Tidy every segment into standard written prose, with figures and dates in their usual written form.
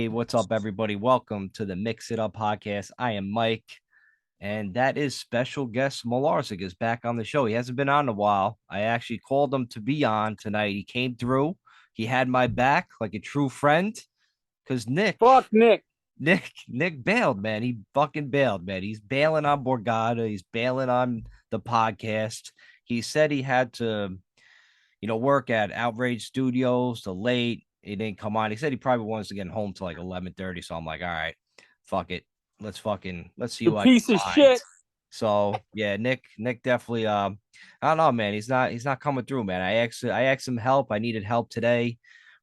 Hey, what's up, everybody? Welcome to the Mix It Up podcast. I am Mike, and that is special guest Malarzik is back on the show. He hasn't been on in a while. I actually called him to be on tonight. He came through. He had my back like a true friend. Because Fuck Nick. Nick bailed, man. He fucking bailed, man. He's bailing on Borgata. He's bailing on the podcast. He said he had to, work at Outrage Studios till late. He didn't come on. He said he probably wants to get home to like 11:30. So I'm like, all right, fuck it. Let's see The who I can piece of find. shit. So yeah, Nick definitely I don't know, man. He's not coming through, man. I asked him help. I needed help today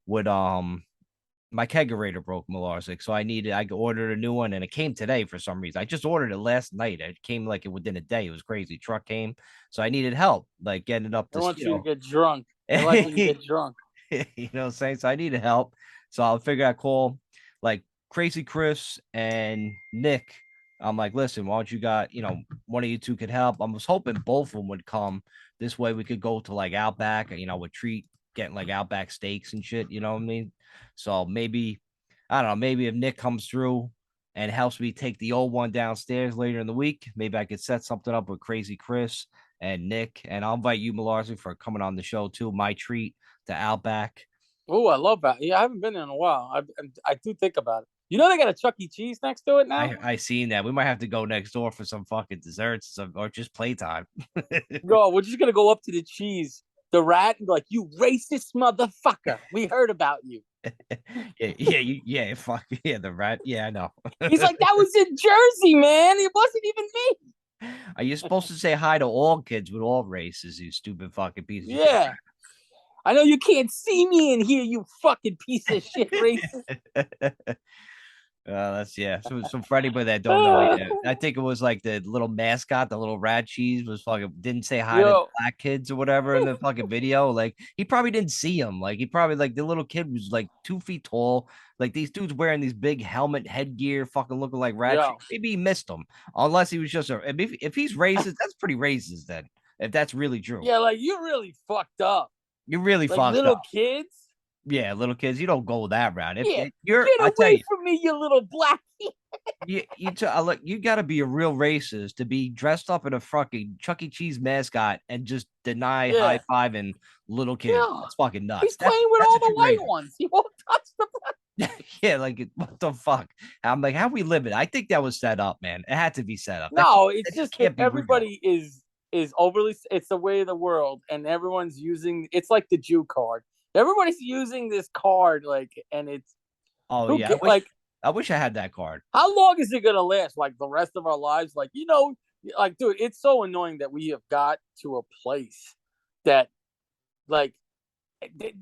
with my kegerator broke, Malarzik. So I ordered a new one and it came today for some reason. I just ordered it last night. It came like within a day. It was crazy. Truck came. So I needed help, like getting it up I to, want you to get drunk. I like when you get drunk. you know what I'm saying? So I needed help. So I'll figure I call like Crazy Chris and Nick. I'm like, listen, why don't you got, one of you two could help. I was hoping both of them would come. This way we could go to like Outback, with treat getting like Outback steaks and shit, you know what I mean? So maybe, I don't know, maybe if Nick comes through and helps me take the old one downstairs later in the week, maybe I could set something up with Crazy Chris and Nick. And I'll invite you, Malarzi, for coming on the show too. My treat to Outback. Oh, I love that. Yeah, I haven't been there in a while. I do think about it. You know they got a Chuck E. Cheese next to it now. I seen that. We might have to go next door for some fucking desserts or just playtime. Bro, we're just gonna go up to the cheese, the rat, and be like, "You racist motherfucker! We heard about you." Fuck yeah, the rat. Yeah, I know. He's like, "That was in Jersey, man. It wasn't even me." Are you supposed to say hi to all kids with all races, you stupid fucking piece of shit? Yeah, I know you can't see me in here, you fucking piece of shit racist. That's yeah. So for anybody that don't know, yeah, I think it was like the little mascot, the little rat cheese was fucking didn't say hi to the Yo, black kids or whatever in the fucking video. Like he probably didn't see him. Like he probably like the little kid was like 2 feet tall. Like these dudes wearing these big helmet headgear, fucking looking like rat. yo, Maybe he missed them, unless he was just a. If he's racist, that's pretty racist. Then if that's really true, yeah, like you really fucked up. you really Like fucked little up. kids. Yeah, little kids, you don't go that route. Yeah, I get tell away you. from me, you little black. Look, you got to be a real racist to be dressed up in a fucking Chuck E. Cheese mascot and just deny high Yeah, fiving little kids. yeah. That's fucking nuts. He's That's playing with that's all a the true white racist. ones. He won't touch the Yeah, like what the fuck? I'm like, how we live it? I think that was set up, man. It had to be set up. No, it's That just just that can't be real. everybody is overly. It's the way of the world, and everyone's using. It's like the Jew card. Everybody's using this card, like, and it's Oh who yeah, get like. I wish I had that card. How long is it gonna last? Like the rest of our lives? Like like dude, it's so annoying that we have got to a place that like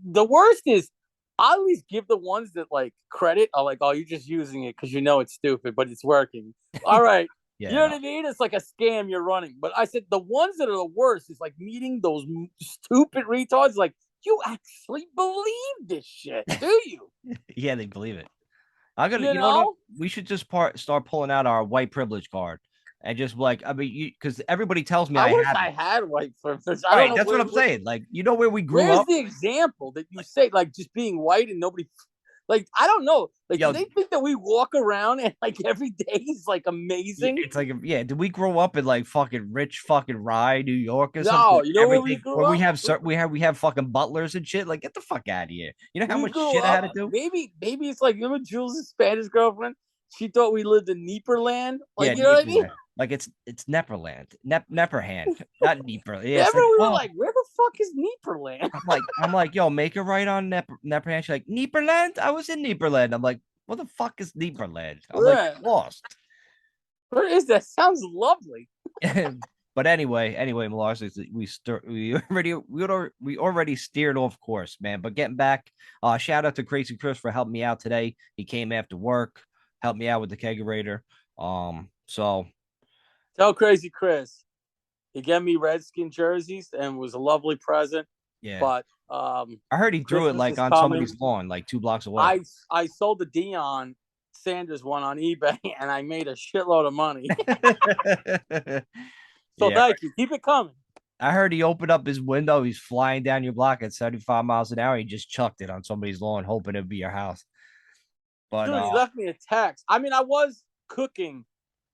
the worst is I always give the ones that like credit are like, oh, you're just using it because you know it's stupid, but it's working. All right. You Yeah, know no. what I mean? It's like a scam you're running. But I said the ones that are the worst is like meeting those stupid retards. Like, you actually believe this shit, do you? Yeah, they believe it. I gotta, You you know what? know? We should just start pulling out our white privilege card and just like, I mean, because everybody tells me I I wish have I it. had white privilege. I don't Right, know that's what I'm saying. Like, where we grew where's up, the example that you say like just being white and nobody like I don't know. Like, do yo, they think that we walk around and like every day is like amazing? it's like, yeah, did we grow up in like fucking rich fucking Rye, New York or something? No, Like you know where we everything grew where up? we have fucking butlers and shit. Like, get the fuck out of here. You know how We much grew shit I had up. to do? Maybe it's like, remember Jules' Spanish girlfriend? She thought we lived in Neeperland. Yeah, Like, you know what I mean? Neperland. Like it's Neperland, Neperhand, not Neper. Yeah, it's Remember like, we were oh, like, where the fuck is Neeperland? I'm like, yo, make it right on Neperland. She's like, Neperland? I was in Neperland. I'm like, what the fuck is Neperland? I'm like, Yeah. lost. Where is that? Sounds lovely. But anyway, Malarsis, we already steered off course, man. But getting back, shout out to Crazy Chris for helping me out today. He came after work, helped me out with the kegerator. So Tell Crazy Chris. He gave me Redskin jerseys and was a lovely present. yeah, But I heard he threw it Christmas like is on coming. somebody's lawn, like 2 blocks away. I sold the Dion Sanders one on eBay and I made a shitload of money. So Yeah, thank you. Keep it coming. I heard he opened up his window. He's flying down your block at 75 miles an hour. He just chucked it on somebody's lawn, hoping it'd be your house. But Dude, he left me a text. I mean, I was cooking,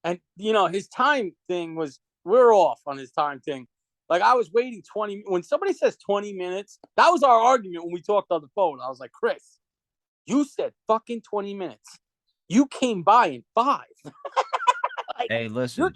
and his time thing was we're off on his time thing. Like I was waiting 20. When somebody says 20 minutes, that was our argument when we talked on the phone. I was like, Chris, you said fucking 20 minutes. You came by in 5. Like, hey, listen,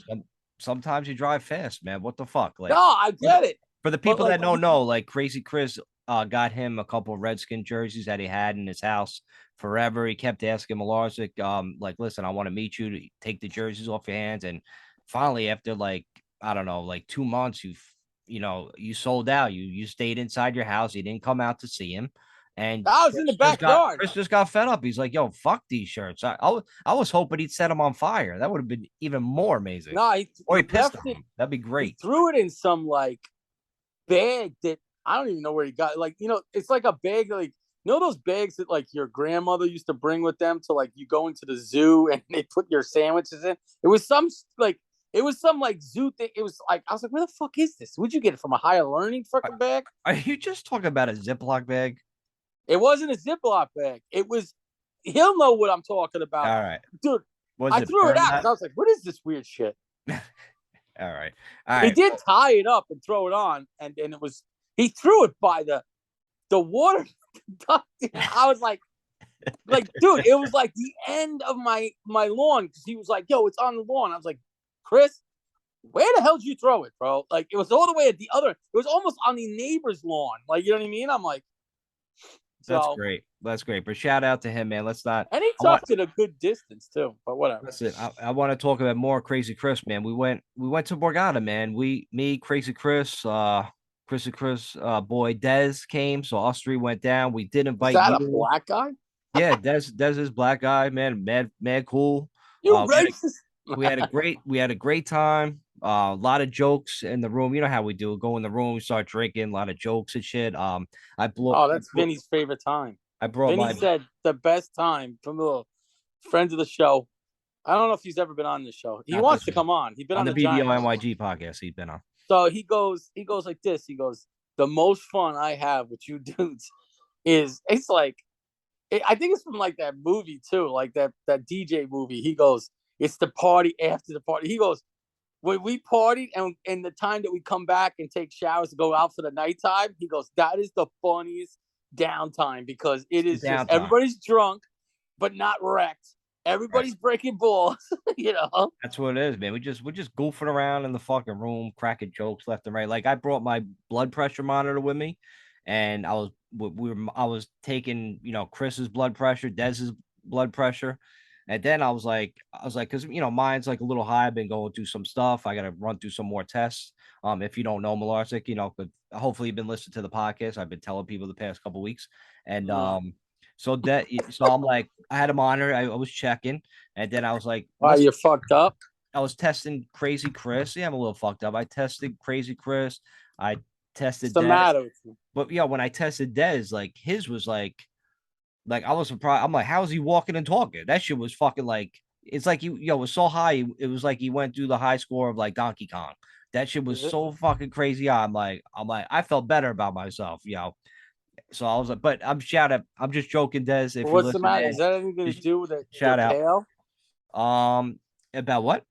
sometimes you drive fast, man. What the fuck? no, Like, I get it. for the But people like, that don't know, like Crazy Chris got him a couple of Redskin jerseys that he had in his house forever. He kept asking Malarzik, like, listen, I want to meet you to take the jerseys off your hands. And finally, after like, I don't know, like 2 months, you sold out. You stayed inside your house. You didn't come out to see him. And I was in the backyard. Chris just got fed up. He's like, yo, fuck these shirts. I was hoping he'd set them on fire. That would have been even more amazing. No, Or he he pissed left on it. them. That'd be He great. threw it in some like bag that I don't even know where he got. Like, it's like a bag, like those bags that like your grandmother used to bring with them to like you go into the zoo and they put your sandwiches in. It was some like zoo thing. It was like I was like, where the fuck is this? Would you get it from a higher learning fucking bag? Are you just talking about a Ziploc bag? It wasn't a Ziploc bag. It was. He'll know what I'm talking about, All right. dude. Was I it threw it burned out because I was like, what is this weird shit? All right. All He right. did tie it up and throw it on, and it was he threw it by the water. I was like, dude, it was like the end of my lawn because he was like, yo, it's on the lawn. I was like, Chris, where the hell did you throw it, bro? Like it was all the way at the other. It was almost on the neighbor's lawn. Like you know what I mean? I'm like, That's great. That's great. But shout out to him, man. Let's not. And he tucked it a good distance too. But whatever. Listen, I want to talk about more Crazy Chris, man. We went to Borgata, man. Me, Crazy Chris, boy Dez came, so us three went down. We did Is invite that a you. black guy? Yeah, Dez is black guy, man. Mad cool. You Uh, we had a, racist. we had a great time. A lot of jokes in the room. You know how we do. Go in the room, we start drinking, a lot of jokes and shit. Oh, that's Vinny's favorite time. I brought Vinny my said the best time from the friends of the show. I don't know if he's ever been on this show. He wants to come on. He's been on on the the Giants. BBO podcast. He's been on. So he goes like this. He goes, the most fun I have with you dudes is it's like I think it's from like that movie too, like that DJ movie. He goes, it's the party after the party. He goes, when we partied and the time that we come back and take showers to go out for the nighttime, he goes, that is the funniest downtime because it is just everybody's drunk, but not wrecked. Everybody's breaking balls, That's what it is, man. We're just goofing around in the fucking room, cracking jokes left and right. Like I brought my blood pressure monitor with me, and I was taking Chris's blood pressure, Dez's blood pressure, and then I was like, because mine's like a little high. I've been going through some stuff. I got to run through some more tests. If you don't know Malarzik, but hopefully you've been listening to the podcast. I've been telling people the past couple weeks, and so I'm like, I had a monitor. I was checking, and then I was like, "Wow, you're fucked up." I was testing Crazy Chris. Yeah, I'm a little fucked up. I tested Crazy Chris. I tested What's the matter with you? But yeah, when I tested Dez, like his was like I was surprised. I'm like, how is he walking and talking? That shit was fucking like it's like it was so high. It was like he went through the high score of like Donkey Kong. That shit was so fucking crazy. I'm like, I felt better about myself, So I was like, but I'm just joking, Des. If What's the matter? Is that anything to do with it? Shout out. Pale? About what?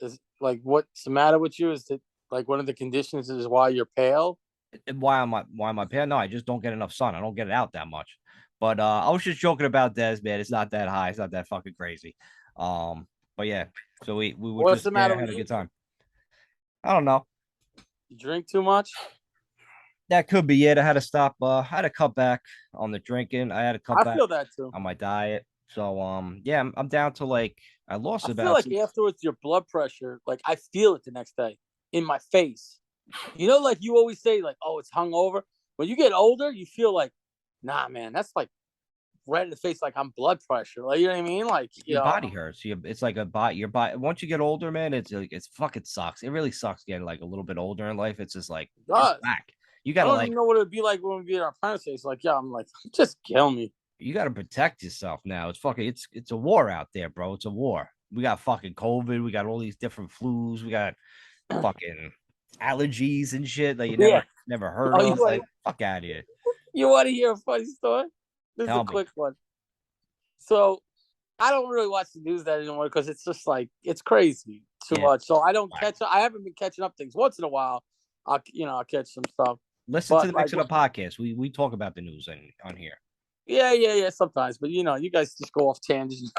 Is like what's the matter with you? Is that like one of the conditions is why you're pale? Why am I pale? No, I just don't get enough sun. I don't get it out that much. But I was just joking about Des, man. It's not that high. It's not that fucking crazy. But yeah. So we were What's just the matter had with a good time. I don't know. You drink too much? That could be it. I had to stop. I had to cut back on the drinking. I had to cut I back feel that too. on my diet. So yeah, I'm down to like I lost about. I feel like afterwards your blood pressure, like I feel it the next day in my face. Like you always say, like, oh, it's hungover. When you get older, you feel like, nah, man, that's like right in the face, like I'm blood pressure. Like, you know what I mean? Like your body hurts. It's like a body. Your body. Once you get older, man, it's like it's fucking sucks. It really sucks getting like a little bit older in life. It's just like it's back. You gotta I don't even know what it'd be like when we be at our parents' place. Like, yeah, I'm like, just kill me. You gotta protect yourself now. It's fucking it's a war out there, bro. It's a war. We got fucking COVID. We got all these different flus. We got fucking allergies and shit that you never heard of. Like, fuck out of here. You want to hear a funny story? This Tell is a quick one. So I don't really watch the news that anymore because it's just like it's crazy too Yeah. much. So I don't All right. catch. I haven't been catching up things. Once in a while, I'll catch some stuff. Listen to But the like, Mix It Up podcast. We talk about the news on here. yeah, sometimes. But you guys just go off tangents.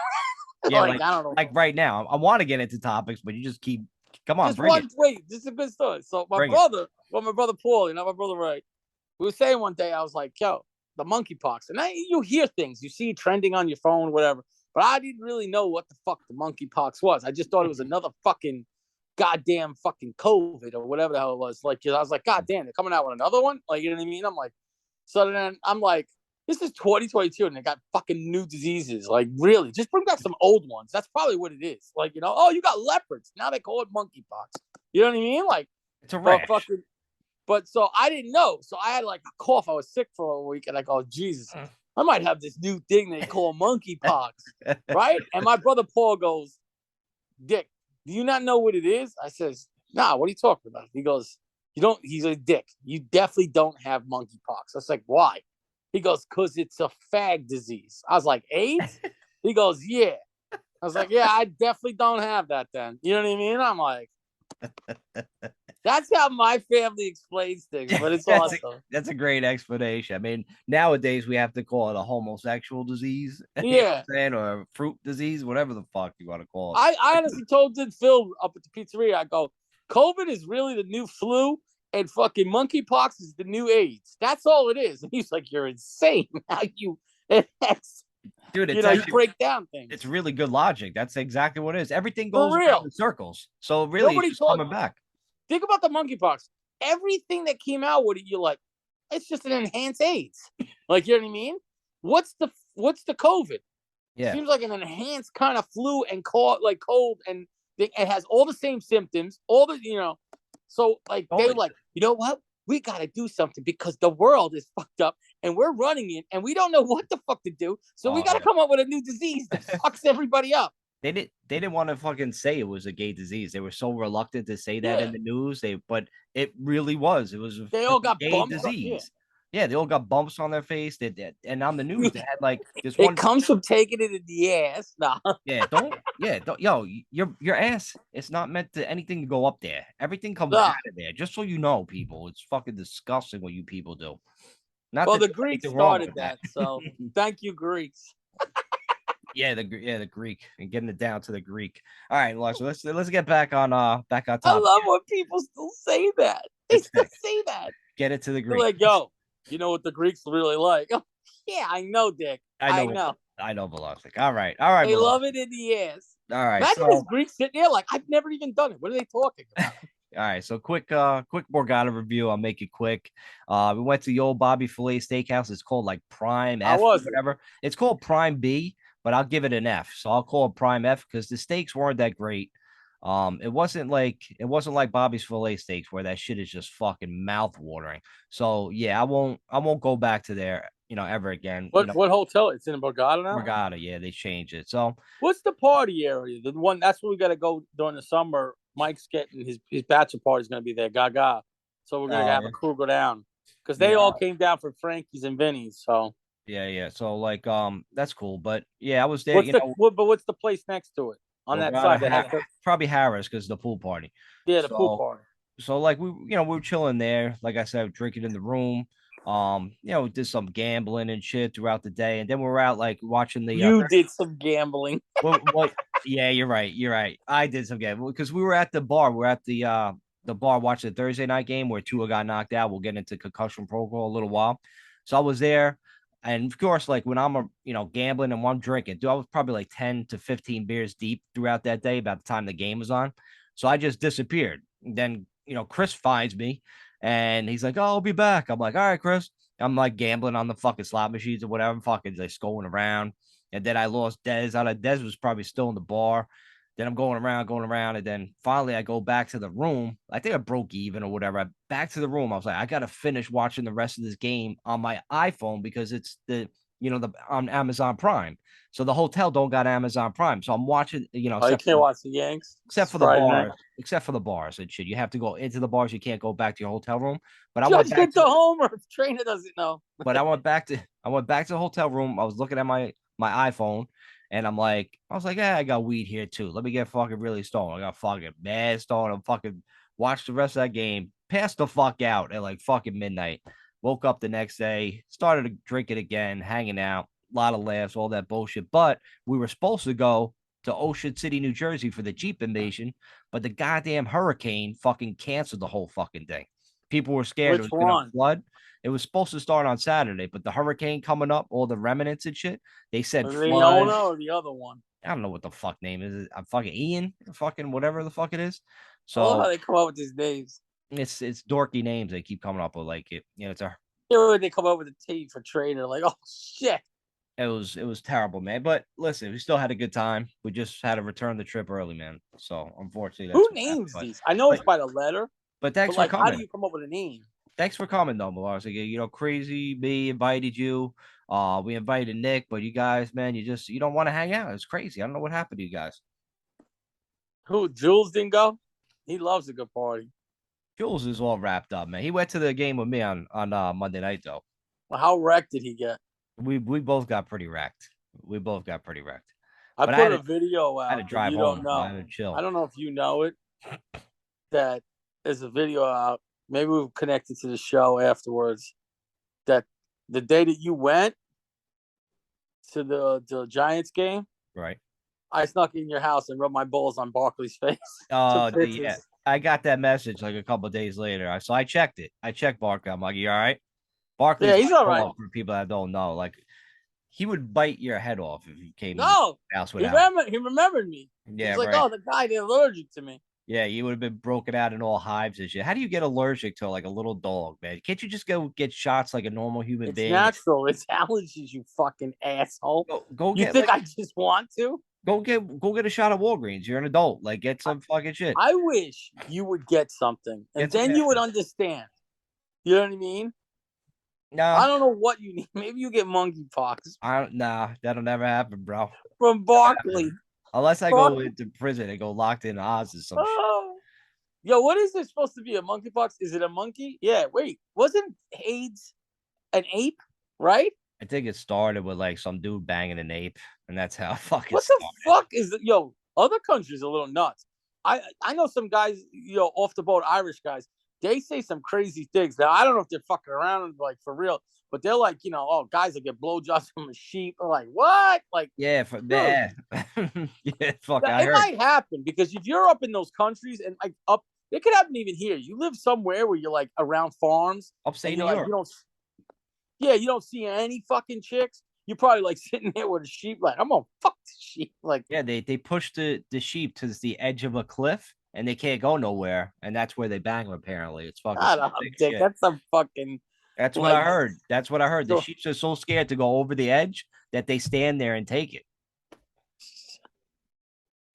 Yeah, Like I don't know. like right now. I want to get into topics, but you just keep come on, Just bring it. one. Wait, this is a good story. So Bring it. my brother Paul, my brother Ray, we were saying one day, I was like, yo, the monkeypox. And you hear things, you see trending on your phone, whatever. But I didn't really know what the fuck the monkeypox was. I just thought it was another fucking goddamn fucking COVID or whatever the hell it was. Like, I was like, God damn, they're coming out with another one. Like, you know what I mean? I'm like, so then I'm like, this is 2022 and they got fucking new diseases. Like, really, just bring back some old ones. That's probably what it is. Like, oh, you got leopards. Now they call it monkeypox. You know what I mean? Like, It's a but rash. fucking but so I didn't know. So I had like a cough. I was sick for a week, and I go, Jesus, I might have this new thing they call monkeypox, right? And my brother Paul goes, Dick, do you not know what it is? I says, Nah, what are you talking about? He goes, You don't. He's like, Dick, you definitely don't have monkeypox. I was like, Why? He goes, Because it's a fag disease. I was like, AIDS? He goes, Yeah. I was like, Yeah, I definitely don't have that then. You know what I mean? I'm like, that's how my family explains things, but it's awesome. That's a great explanation. I mean, nowadays we have to call it a homosexual disease, you know what Yeah. I'm saying, or a fruit disease, whatever the fuck you want to call it. I honestly told Phil up at the pizzeria, I go, COVID is really the new flu and fucking monkeypox is the new AIDS. That's all it is. And he's like, You're insane. How you Dude, you break down things. it's really good logic. That's exactly what it is. Everything For goes around real. in circles. So really it's Nobody just told coming back. Think about the monkeypox. Everything that came out with it, you're like, it's just an enhanced AIDS. Like, you know what I mean? What's the COVID? Yeah. Seems like an enhanced kind of flu and cold, and it has all the same symptoms, all the So like they were like, you know what? We got to do something because the world is fucked up and we're running it and we don't know what the fuck to do. So we got to come up with a new disease that fucks everybody up. They didn't want to fucking say it was a gay disease. They were so reluctant to say that in the news. But it really was. It was They all got gay bumps disease. Yeah, they all got bumps on their face. They did, and on the news they had like this one. It comes from taking it in the ass. No. Don't. Yo, your ass. It's not meant to anything to go up there. Everything comes out of there. Just so you know, people, it's fucking disgusting what you people do. Not well, the Greeks started that, so thank you, Greeks. The Greek and getting it down to the Greek. All right, so let's get back on top. I love when people still say that. They still say that. Get it to the Greek. They're like, yo, you know what the Greeks really like? Oh, yeah, I know, Dick. I know. Velocic. All right. They love it in the ass. All right. Imagine this Greek sitting there like, I've never even done it. What are they talking about? All right, so quick Borgata review. I'll make it quick. We went to the old Bobby Filet Steakhouse. It's called like Prime F or whatever. It's called Prime B, but I'll give it an F. So I'll call it Prime F because the steaks weren't that great. It wasn't like Bobby's Filet Steaks where that shit is just fucking mouth watering. So yeah, I won't go back to there, ever again. What hotel? It's in Borgata now? Borgata, yeah, they changed it. So what's the party area? The one that's where we gotta go during the summer. Mike's getting his bachelor party is going to be there, Gaga. So we're going to have a crew go down because they all came down for Frankie's and Vinny's. So yeah. So like that's cool, but yeah, I was there. But what's the place next to it on that side? Probably Harris because the pool party. Yeah, the pool party. So like we were chilling there. Like I said, drinking in the room. We did some gambling and shit throughout the day, and then we were out like watching the. You did some gambling. What? Yeah, you're right. I did some gambling because we were at the bar. We're at the bar watching the Thursday night game where Tua got knocked out. We'll get into concussion protocol a little while. So I was there, and of course, like when I'm gambling and I'm drinking, dude, I was probably like 10 to 15 beers deep throughout that day. About the time the game was on, so I just disappeared. And then Chris finds me. And he's like, "Oh, I'll be back." I'm like, "All right, Chris." I'm like gambling on the fucking slot machines or whatever. I'm fucking just going around. And then I lost Dez. Dez was probably still in the bar. Then I'm going around. And then finally I go back to the room. I think I broke even or whatever. Back to the room. I was like, I got to finish watching the rest of this game on my iPhone because it's on Amazon Prime. So the hotel don't got Amazon Prime. So I'm watching, you can't watch the Yanks except for the bars. Except for the bars and shit. You have to go into the bars. You can't go back to your hotel room. But I went back to home or trainer doesn't know. But I went back to the hotel room. I was looking at my my iPhone, and I was like, yeah, I got weed here too. Let me get fucking really stoned. I got fucking mad stoned. I'm fucking watched the rest of that game, passed the fuck out at like fucking midnight. Woke up the next day, started to drink it again, hanging out, a lot of laughs, all that bullshit. But we were supposed to go to Ocean City, New Jersey for the Jeep invasion, but the goddamn hurricane fucking canceled the whole fucking thing. People were scared it Which was gonna one? flood. It was supposed to start on Saturday, but the hurricane coming up, all the remnants and shit, they said The flood. owner or the other one? I don't know what the fuck name is. I'm fucking Ian, fucking whatever the fuck it is. I love how So they come up with these names. it's dorky names they keep coming up with. Like it's a They come up with a T for trader. Like, oh shit. it was terrible, man. But listen, we still had a good time. We just had to return the trip early, man. So unfortunately, that's Who what happened. names these? I know it's But by the letter, but but thanks for like, how do coming. you come up with a name? Thanks for coming, though, Melars. Like, crazy me invited you. We invited Nick, but you guys, man, you don't want to hang out. It's crazy. I don't know what happened to you guys. Who? Jules didn't go. He loves a good party. Jules is all wrapped up, man. He went to the game with me on Monday night though. Well, how wrecked did he get? We both got pretty wrecked. We both got pretty wrecked. I But put a video I had to out that drive you don't home. So I know. had to I chill. don't know if you know it. That there's a video out. Maybe we'll connect it to the show afterwards. That the day that you went to the Giants game, Right. I snuck in your house and rubbed my balls on Barkley's face. Took Yeah. pictures. I got that message like a couple of days later. So I checked it. I checked Barkley. I'm like, you all right? Barkley's Yeah, my he's all right. dog for people that don't know. Like he would bite your head off if you came in No, the house he without it. remembered. He remembered me. Yeah, He's like, right. oh, the guy they're allergic to me. Yeah, you would have been broken out in all hives and shit. How do you get allergic to like a little dog, man? Can't you just go get shots like a normal human It's being? natural. It's allergies, you fucking asshole. Go You get think like I just want to? go get a shot of Walgreens. You're an adult. Like get some fucking shit. I wish you would get something, and Get some then you would aspirin. understand. You know what I mean? I No, don't know what you need. Maybe you get monkeypox I don't. Nah, that'll never happen, bro. from Never Barkley. happen. Unless I Fuck. go into prison and go locked in Oz or some shit. Oh. Yo, what is this supposed to be? A monkeypox? Is it a monkey? Yeah. Wait, wasn't AIDS an ape? Right? I think it started with like some dude banging an ape, and that's how it fucking What the started. fuck is it? Yo, other countries are a little nuts. I know some guys, off the boat Irish guys. They say some crazy things. Now I don't know if they're fucking around like for real, but they're like, oh, guys that get blowjobs from a sheep. Are like, what? Like, Yeah, dude, yeah, yeah. Fuck, I it heard. might happen because if you're up in those countries and like up, it could happen even here. You live somewhere where you're like around farms and Upstate you're New like, York. you don't see any fucking chicks. You're probably like sitting there with a sheep, like, I'm gonna fuck the sheep. Like, Yeah, they push the sheep to the edge of a cliff and they can't go nowhere, and that's where they bang them. Apparently, it's fucking shut some up, sick Dick. shit. That's some fucking That's what I like heard. That's what I heard. The so sheep are so scared to go over the edge that they stand there and take it.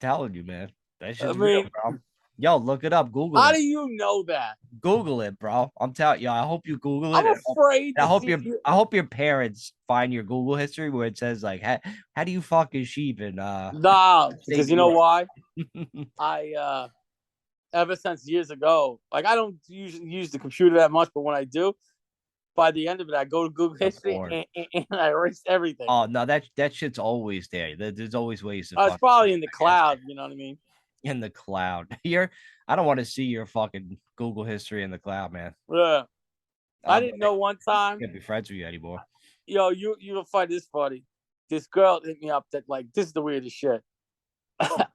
Telling you, man, that I shit's real, mean, bro. Yo, look it up. Google how it. do you know that? Google it, bro. I'm telling you. I hope you Google it. I'm And afraid I to hope see your you. I hope your parents find your Google history where it says like how do you fuck a sheep in Nah, upstate because you New know York? why? I ever since years ago, like I don't usually use the computer that much, but when I do, by the end of it, I go to Google The History porn. and I erase everything. Oh no, that shit's always there. There's always ways to It's fuck probably in the history cloud. You know what I mean? in the cloud. I don't want to see your fucking Google history in the cloud, man. Yeah. I I'm didn't know one time. can't be friends with you anymore. Yo, you'll find this funny. This girl hit me up that like this is the weirdest shit.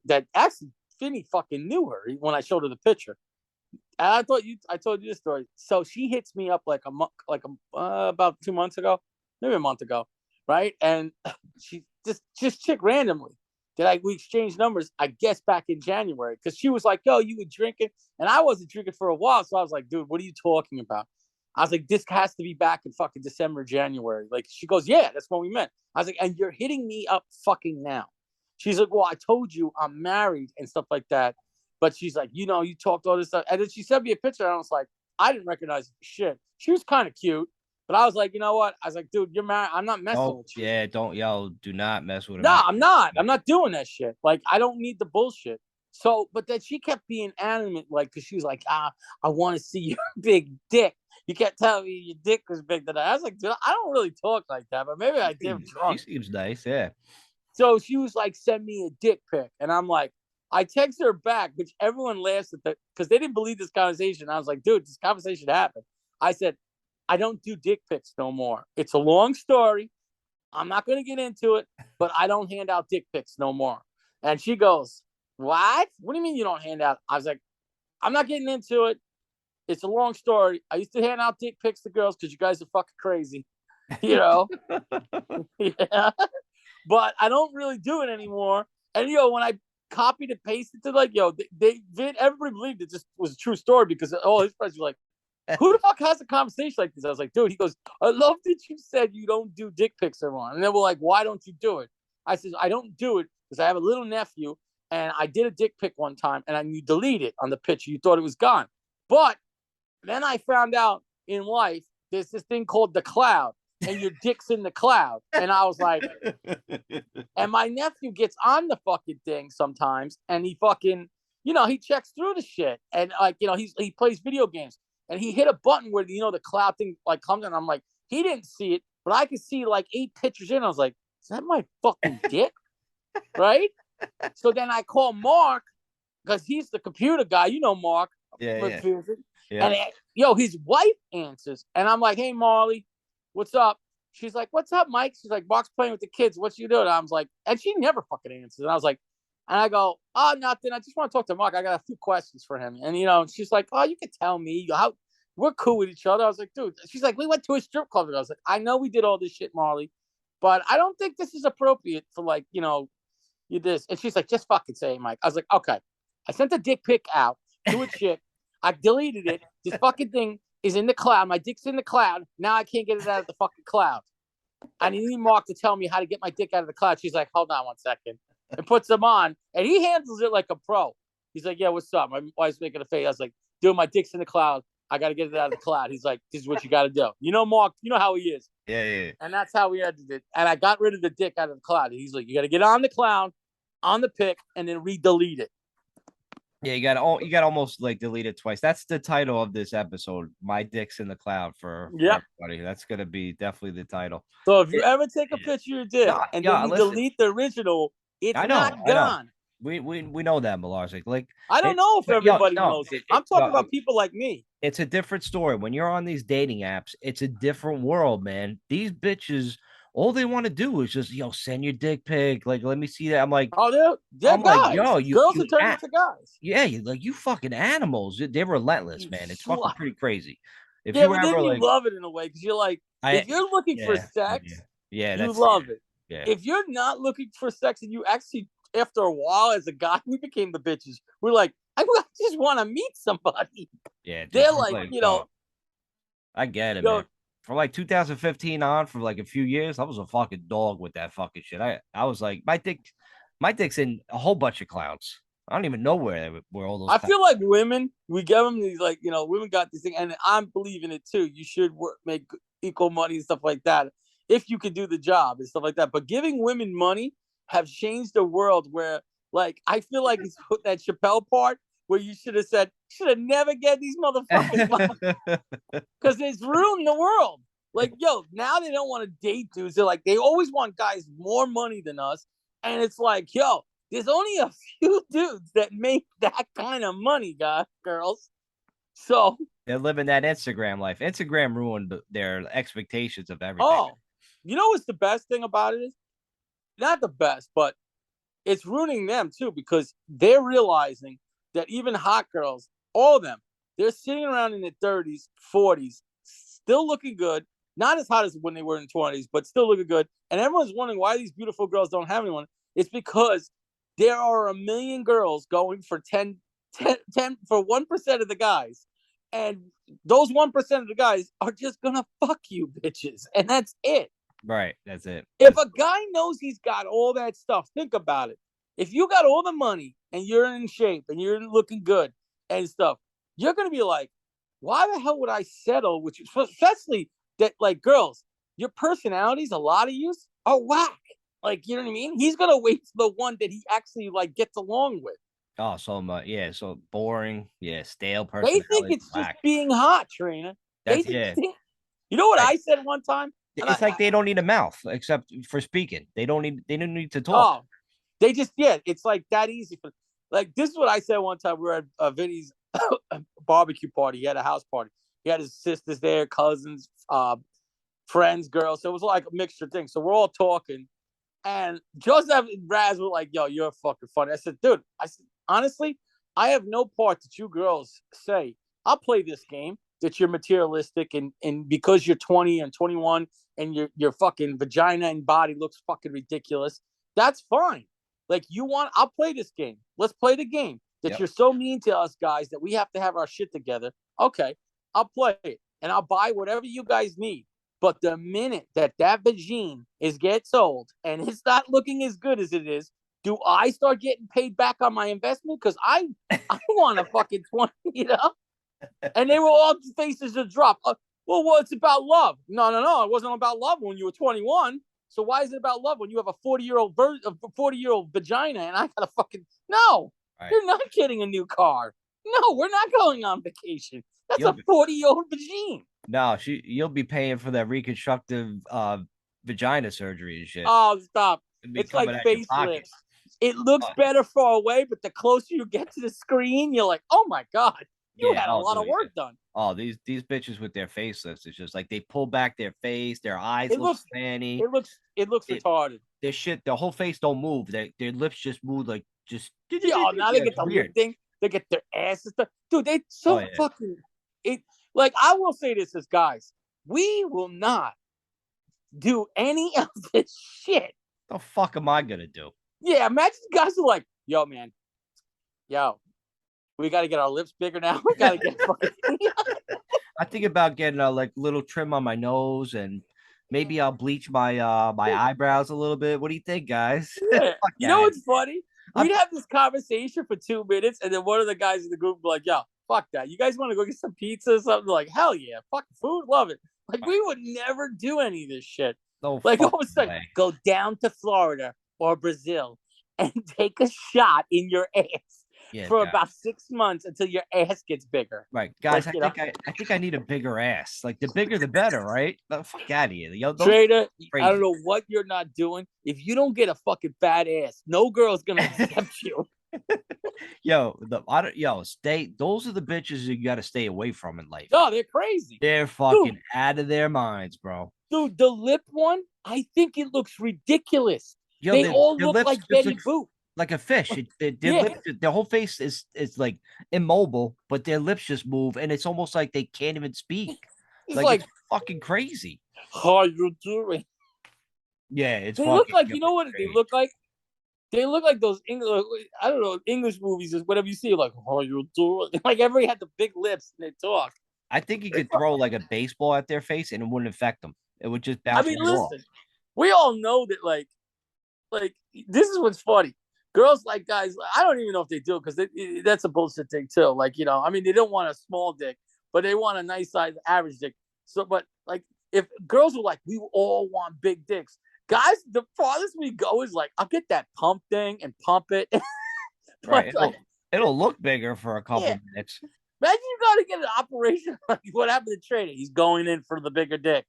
That actually Finny fucking knew her when I showed her the picture. And I told you this story. So she hits me up like a month, about 2 months ago, maybe a month ago, right? And she just chick randomly. We exchanged numbers, I guess back in January, because she was like, "Yo, you were drinking," and I wasn't drinking for a while, so I was like, "Dude, what are you talking about?" I was like, "This has to be back in fucking December, January." Like she goes, "Yeah, that's when we met." I was like, "And you're hitting me up fucking now?" She's like, "Well, I told you I'm married and stuff like that." But she's like, you talked all this stuff. And then she sent me a picture. And I was like, I didn't recognize shit. She was kind of cute. But I was like, you know what? I was like, dude, you're married. I'm not messing Oh with you. yeah, don't yo, do not mess with a No, man. I'm not. I'm not doing that shit. Like, I don't need the bullshit. So, but then she kept being animate, like, because she was like, I want to see your big dick. You kept telling me your dick was big tonight. I was like, dude, I don't really talk like that, but maybe I did She drunk. seems nice, yeah. So she was like, send me a dick pic. And I'm like, I text her back, which everyone laughs at because they didn't believe this conversation. I was like, dude, this conversation happened. I said, I don't do dick pics no more. It's a long story. I'm not going to get into it, but I don't hand out dick pics no more. And she goes, what? What do you mean you don't hand out? I was like, I'm not getting into it. It's a long story. I used to hand out dick pics to girls because you guys are fucking crazy, you know? Yeah. But I don't really do it anymore. And, when I copied and pasted to like, everybody believed it just was a true story because all his friends were like, who the fuck has a conversation like this? I was like, dude, he goes, I love that you said you don't do dick pics anymore. And they were like, why don't you do it? I said, I don't do it because I have a little nephew and I did a dick pic one time and you delete it on the picture. You thought it was gone. But then I found out in life, there's this thing called the cloud and your dick's in the cloud. And I was like, and my nephew gets on the fucking thing sometimes and he fucking, he checks through the shit. And like, he plays video games. And he hit a button where the cloud thing like comes in. I'm like, he didn't see it, but I could see like 8 pictures in. I was like, is that my fucking dick? Right? So then I call Mark because he's the computer guy. You know Mark. Yeah. And his wife answers, and I'm like, hey Marley, what's up? She's like, what's up, Mike? She's like, Mark's playing with the kids. What you doing? I was like, and she never fucking answers. And I was like, and I go, oh, nothing. I just want to talk to Mark. I got a few questions for him. And, she's like, oh, you can tell me how we're cool with each other. I was like, dude, she's like, we went to a strip club. And I was like, I know we did all this shit, Marley, but I don't think this is appropriate for like, you this. And she's like, just fucking say it, Mike. I was like, okay. I sent a dick pic out to a chick. I deleted it. This fucking thing is in the cloud. My dick's in the cloud. Now I can't get it out of the fucking cloud. I need Mark to tell me how to get my dick out of the cloud. She's like, hold on one second. And puts them on. And he handles it like a pro. He's like, yeah, what's up? My wife's making a face. I was like, dude, my dick's in the cloud. I got to get it out of the cloud. He's like, this is what you got to do. Mark, you know how he is. Yeah. And that's how we ended it. And I got rid of the dick out of the cloud. He's like, you got to get on the cloud, on the pic, and then re-delete it. Yeah, you got almost like delete it twice. That's the title of this episode. My dick's in the cloud for everybody. That's gonna be definitely the title. So if you ever take a picture of your dick and then you delete the original, it's not gone. We know that, Melarzo. Like I don't know if everybody knows it. I'm talking about people like me. It's a different story. When you're on these dating apps, it's a different world, man. These bitches, all they want to do is just send your dick pic. Like, let me see that. I'm like, oh, they're guys. Like, girls are turning into guys. Yeah, you fucking animals. They're relentless, man. It's fucking pretty crazy. If you ever you love it in a way because you're like, if you're looking for sex, you love it. Yeah. If you're not looking for sex and you actually, after a while, as a guy, we became the bitches. We're like, I just want to meet somebody. Yeah, they're like, I get it, man. For like 2015 on, for like a few years, I was a fucking dog with that fucking shit. I was like, my dick's in a whole bunch of clowns. I don't even know where all those. I feel like women, we give them these like, women got this thing, and I'm believing it too. You should make equal money and stuff like that if you can do the job and stuff like that. But giving women money have changed the world where, like, I feel like it's that Chappelle part where you should have said, should have never get these motherfuckers because it's ruined the world. Like, now they don't want to date dudes. They're like, they always want guys more money than us. And it's like, there's only a few dudes that make that kind of money, girls. So they're living that Instagram life. Instagram ruined their expectations of everything. Oh, what's the best thing about it is? Not the best, but it's ruining them too because they're realizing that even hot girls, all of them, they're sitting around in their 30s, 40s, still looking good. Not as hot as when they were in 20s, but still looking good. And everyone's wondering why these beautiful girls don't have anyone. It's because there are a million girls going for 10 for 1% of the guys. And those 1% of the guys are just going to fuck you bitches. And that's it. Right. That's it. If a guy knows he's got all that stuff, think about it. If you got all the money and you're in shape and you're looking good and stuff, you're going to be like, why the hell would I settle with you? Especially that, like, girls, your personalities, a lot of you are whack. Like, you know what I mean? He's going to wait for the one that he actually, like, gets along with. Oh, so much. Yeah, so boring. Yeah, stale personality. They think it's whack. Just being hot, Trina. They That's just yeah. think. You know what Right. I said one time? And It's like they don't need a mouth except for speaking. They don't need to talk. oh, they just it's like that easy for. Like this is what I said one time. We were at Vinny's barbecue party. He had a house party. He had his sisters there, cousins, friends, girls. So it was like a mixture thing. So we're all talking, and Joseph and Raz were like, "Yo, you're fucking funny." I said, "Dude," I said, honestly, I have no part that you girls say. I'll play this game that you're materialistic and because you're 20 and 21 and your fucking vagina and body looks fucking ridiculous. That's fine. Like you want, I'll play this game. Let's play the game. That Yep. you're so mean to us guys that we have to have our shit together. Okay, I'll play it and I'll buy whatever you guys need. But the minute that vagine gets old and it's not looking as good as it is, do I start getting paid back on my investment? Because I want a fucking 20, you know? And they were all faces to drop. Well, it's about love. No. It wasn't about love when you were 21. So why is it about love when you have a 40-year-old vagina and I got a fucking no? Right. You're not getting a new car. No, we're not going on vacation. That's You'll a be, 40-year-old vagina. no, you'll be paying for that reconstructive vagina surgery and shit. Oh, stop. It'll be It's like coming out your pocket. facelifts. It looks Uh, better far away, but the closer you get to the screen, you're like, oh my God, you yeah, had a oh lot of dude, yeah. work done. Oh, these bitches with their facelifts, it's just like they pull back their face, their eyes It look looks slanty. it looks It, retarded. their shit, their whole face don't move. Their lips just move like just Yeah, oh, now they yeah, get it's the lip weird. thing. They get their asses. Dude, they Oh so yeah. fucking it. Like I will say this as guys, we will not do any of this shit. The fuck am I gonna do? Yeah, imagine guys are like, yo, man, yo, we got to get our lips bigger now. We got to get fucking. I think about getting a like little trim on my nose and maybe I'll bleach my eyebrows a little bit. What do you think, guys? Yeah. Fuck You know that. what's funny? I'm We'd have this conversation for 2 minutes, and then one of the guys in the group would be like, yo, fuck that. You guys want to go get some pizza or something? Like, hell yeah. Fucking food, love it. Like, we would never do any of this shit. no Like, all of a fucking sudden, way. go down to Florida or Brazil and take a shot in your ass Yeah, for guys. about 6 months until your ass gets bigger. Right, guys. Like, you know, I think I need a bigger ass. Like the bigger the better, right? The fuck out of here. Yo, those Trader, I don't crazy. know what you're not doing. If you don't get a fucking fat ass, no girl's going to accept you. Stay. Those are the bitches you got to stay away from in life. Oh, they're crazy. They're Dude, fucking out of their minds, bro. dude, the lip one, I think it looks ridiculous. Yo, They all their look lips like just Betty look Boop. like a fish. Their Yeah, lips, their whole face is like immobile, but their lips just move, and it's almost like they can't even speak. it's Like like, it's fucking crazy. how you doing? Yeah, it's They look fucking like, you know what they strange. look like? They look like those English, I don't know, English movies, is whatever you see, like, how you doing? Like, everybody had the big lips and they talk. I think you could throw like a baseball at their face and it wouldn't affect them. It would just I bounce mean, right off. listen, we all know that, like this is what's funny. Girls like guys. I don't even know if they do because that's a bullshit thing too. Like I mean, they don't want a small dick, but they want a nice size average dick. So, but like, if girls were like, we all want big dicks. Guys, the farthest we go is like, I'll get that pump thing and pump it. Right. But like, It'll look bigger for a couple yeah, minutes. imagine you got to get an operation. Like, what happened to Trader? He's going in for the bigger dick.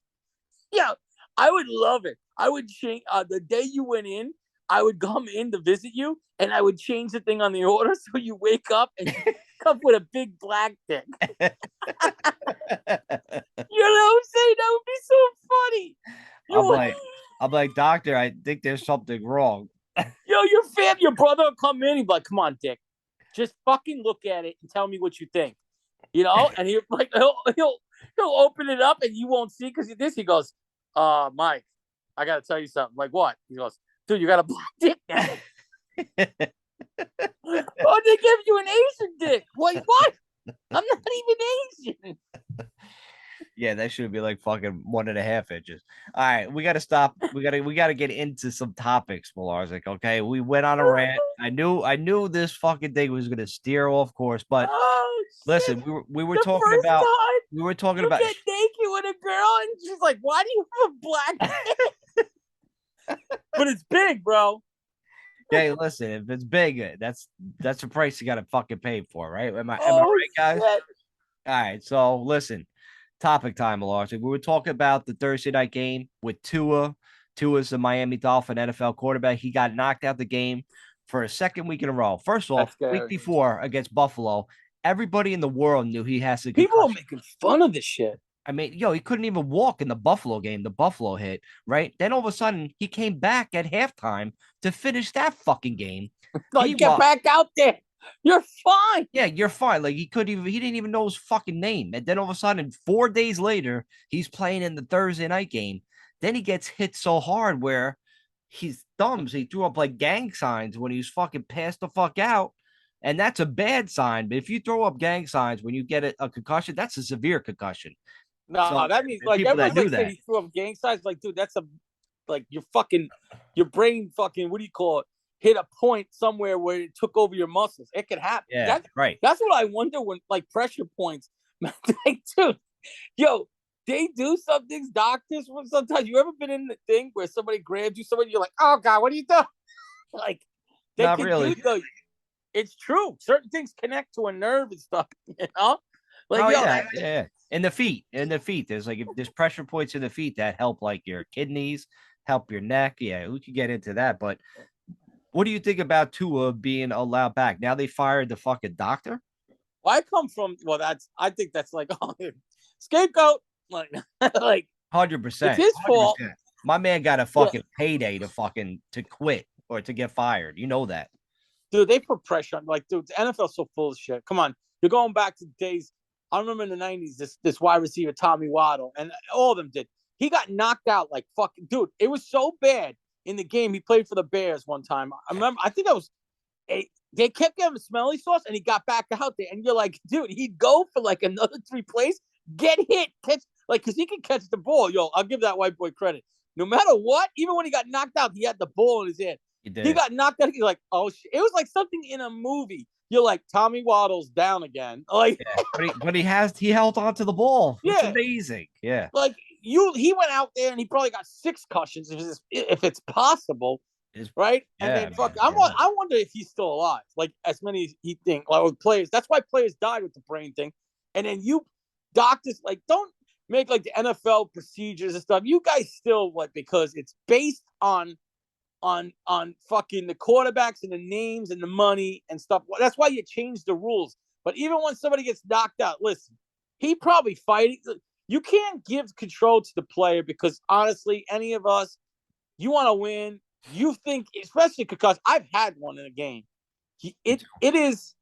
Yeah, I would love it. I would change the day you went in. I would come in to visit you, and I would change the thing on the order so you wake up and you come with a big black dick. You know what I'm saying? That would be so funny. I'm You, like, I'm like, doctor, I think there's something wrong. your brother will come in. He'd be like, "Come on, Dick, just fucking look at it and tell me what you think." And he like he'll open it up and you won't see because this. He goes, Mike, I gotta tell you something." Like, what? He goes, "Dude, you got a black dick now." Oh, they give you an Asian dick. Wait, what? I'm not even Asian. Yeah, that should be like fucking 1.5 inches. All right, we gotta stop. We gotta get into some topics, Malarzik. Okay, we went on a rant. I knew this fucking thing was gonna steer off course, but Oh shit! listen, we were The talking first about time we were talking you about get naked with a girl and she's like, "Why do you have a black dick?" But it's big, bro. hey, listen, if it's big, that's the price you gotta fucking pay for, right? Am I Oh right, guys? shit! All right, so listen. Topic time, Larson. We were talking about the Thursday night game with Tua. Tua's the Miami Dolphin NFL quarterback. He got knocked out the game for a second week in a row. First That's off, week scary. before against Buffalo, everybody in the world knew he has a People are concussion. making fun of this shit. I mean, he couldn't even walk in the Buffalo game. The Buffalo hit, right? Then all of a sudden, he came back at halftime to finish that fucking game. Like, get Meanwhile, back out there. You're fine. yeah, you're fine. Like he didn't even know his fucking name. And then all of a sudden, 4 days later, he's playing in the Thursday night game. Then he gets hit so hard where his thumbs, he threw up like gang signs when he was fucking passed the fuck out. And that's a bad sign. But if you throw up gang signs when you get a concussion, that's a severe concussion. No, So that means like people that everyone's knew like saying that, he threw up gang signs. Like, dude, that's a like your brain fucking what do you call it? Hit a point somewhere where it took over your muscles. It could happen. yeah, right. That's what I wonder when like pressure points. Like, dude, yo, they do some things, doctors. Sometimes you ever been in the thing where somebody grabs you, somebody you're like, oh god, what are you doing? Like they Not can really. do. It's true. Certain things connect to a nerve and stuff. You know, like Oh yo, yeah, yeah. In the feet, there's like if there's pressure points in the feet that help like your kidneys, help your neck. Yeah, we could get into that. But what do you think about Tua being allowed back? Now they fired the fucking doctor. well, I come from. Well, I think that's like oh, scapegoat. Like, like it's 100%, his fault. 100%. My man got a Yeah, fucking payday to quit or to get fired. You know that. dude, they put pressure on. Like, dude, the NFL's so full of shit. Come on, you're going back to days. I remember in the '90s, this wide receiver Tommy Waddle, and all of them did. He got knocked out like fucking dude. It was so bad in the game. He played for the Bears one time. I remember. I think that was they kept giving him smelly sauce, and he got back out there. And you're like, dude, he'd go for like another 3 plays, get hit, catch like because he can catch the ball. Yo, I'll give that white boy credit. No matter what, even when he got knocked out, he had the ball in his hand. He He did. got knocked out. He's like, oh shit. It was like something in a movie. You're like, Tommy Waddle's down again. Like, Yeah, but he held on to the ball. It's yeah, amazing. Yeah, like he went out there and he probably got 6 cushions if it's possible, it's, right? And yeah, then fuck, man. Yeah. I wonder if he's still alive. Like as many as he think like with players. That's why players died with the brain thing. And then you doctors like don't make like the NFL procedures and stuff. You guys still what because it's based on fucking the quarterbacks and the names and the money and stuff. That's why you change the rules. But even when somebody gets knocked out, listen, he probably fighting. You can't give control to the player because honestly, any of us, you want to win. You think, especially because I've had one in a game. It is.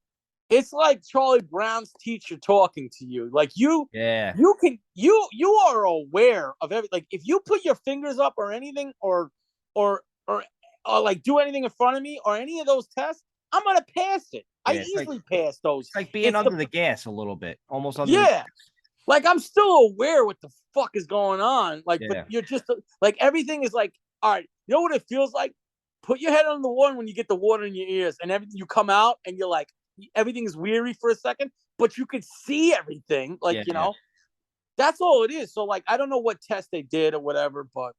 It's like Charlie Brown's teacher talking to you. Like Yeah. you are aware of everything. Like if you put your fingers up or anything or or like do anything in front of me or any of those tests, I'm gonna pass it. I Yeah, easily pass those. it's like being under the gas a little bit, almost under the Yeah, like I'm still aware what the fuck is going on. Like, yeah, but you're just like everything is like, all right. You know what it feels like? Put your head on the water when you get the water in your ears, and everything you come out, and you're like, everything is weary for a second, but you could see everything. Like yeah. that's all it is. So like, I don't know what test they did or whatever, but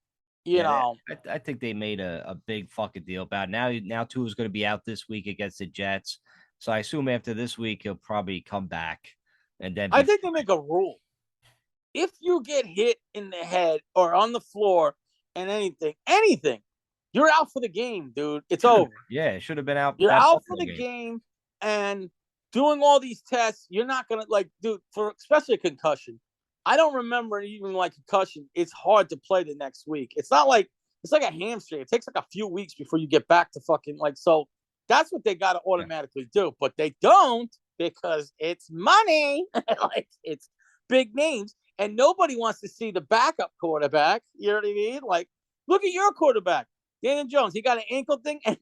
you Yeah, know, I think they made a big fucking deal about it. Now Tua is going to be out this week against the Jets, so I assume after this week he'll probably come back and then I be think they make a rule. If you get hit in the head or on the floor and anything, you're out for the game, dude. It's over. yeah, it should have been out You're that out for Buffalo the game. game and doing all these tests. You're not gonna like, dude, for especially a concussion. I don't remember even like concussion. It's hard to play the next week. It's not like it's like a hamstring. It takes like a few weeks before you get back to fucking like so. That's what they got to automatically do, but they don't because it's money. Like it's big names, and nobody wants to see the backup quarterback. You know what I mean? Like, look at your quarterback, Daniel Jones. He got an ankle thing and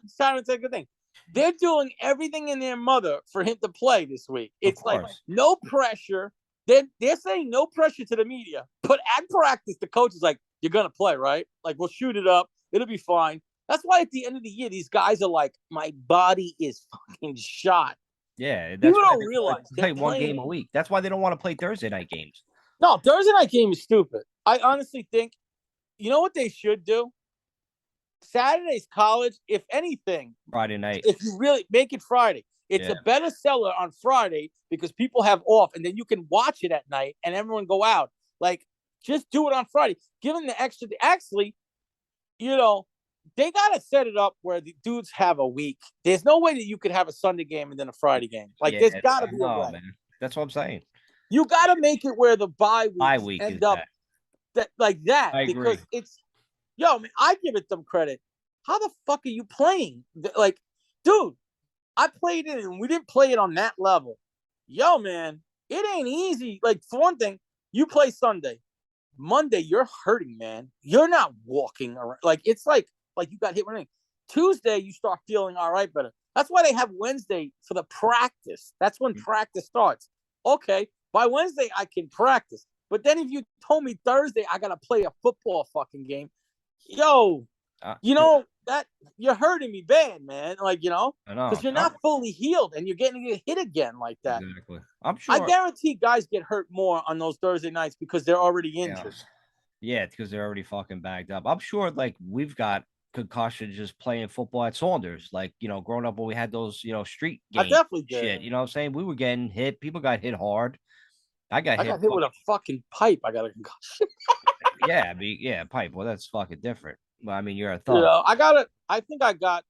Simon said good thing. They're doing everything in their mother for him to play this week. Of It's like course. no pressure. They're saying no pressure to the media, but at practice, the coach is like, "You're gonna play, right? Like we'll shoot it up. It'll be fine." That's why at the end of the year, these guys are like, "My body is fucking shot." Yeah, People that's why don't they realize they're play one playing. game a week. That's why they don't want to play Thursday night games. No, Thursday night game is stupid. I honestly think, you know what they should do? Saturday's college, if anything, Friday night. if you really make it Friday. It's Yeah. a better seller on Friday because people have off, and then you can watch it at night and everyone go out. Like, just do it on Friday. Give them the extra. Actually, they gotta set it up where the dudes have a week. There's no way that you could have a Sunday game and then a Friday game. Like, Yeah, there's gotta I be a know, way. man. That's what I'm saying. You gotta make it where the bye Bye weeks week is end up that. like that I because agree. man, I give it them credit. How the fuck are you playing? Like, dude, I played it and we didn't play it on that level. Yo, man, it ain't easy. Like, for one thing, you play Sunday. Monday, you're hurting, man. You're not walking around. Like, it's like you got hit with anything. Tuesday, you start feeling all right better. That's why they have Wednesday for the practice. That's when practice starts. Okay, by Wednesday, I can practice. But then if you told me Thursday, I got to play a football fucking game, yo, that you're hurting me bad, man. Like, I know. because you're not fully healed and you're getting hit again like that. Exactly. I'm I sure. guarantee guys get hurt more on those Thursday nights because they're already injured. Yeah, because they're already fucking bagged up. I'm sure, like, we've got concussions just playing football at Saunders. Like, growing up when we had those, street I games definitely did. shit. You know what I'm saying? We were getting hit. People got hit hard. I got hit with a fucking pipe. I got a concussion. Yeah, pipe. Well, that's fucking different. Well, I mean, you're a thug. I think I got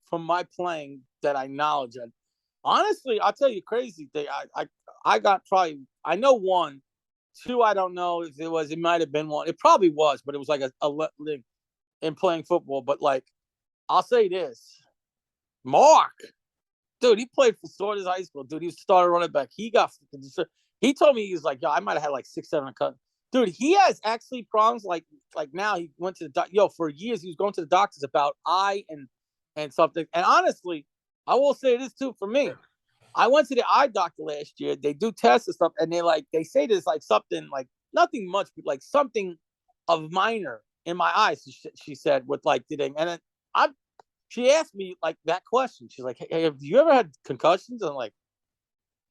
from my playing that I knowledge. And honestly, I'll tell you, crazy thing. I got probably, I know one, two. I don't know if it was. It might have been one. It probably was, but it was like a link in playing football. But like, I'll say this, Mark, dude, he played for Saunders High School. Dude, he was starter running back. He told me, he was like, yo, I might have had like 6, 7 cut. Dude, he has actually problems. Like now he went to the for years he was going to the doctors about eye and something. And honestly, I will say this too for me. I went to the eye doctor last year. They do tests and stuff, and they say there's like something like nothing much, but like something of minor in my eyes. She said with like the thing, and then she asked me like that question. She's like, "Hey, have you ever had concussions?" And I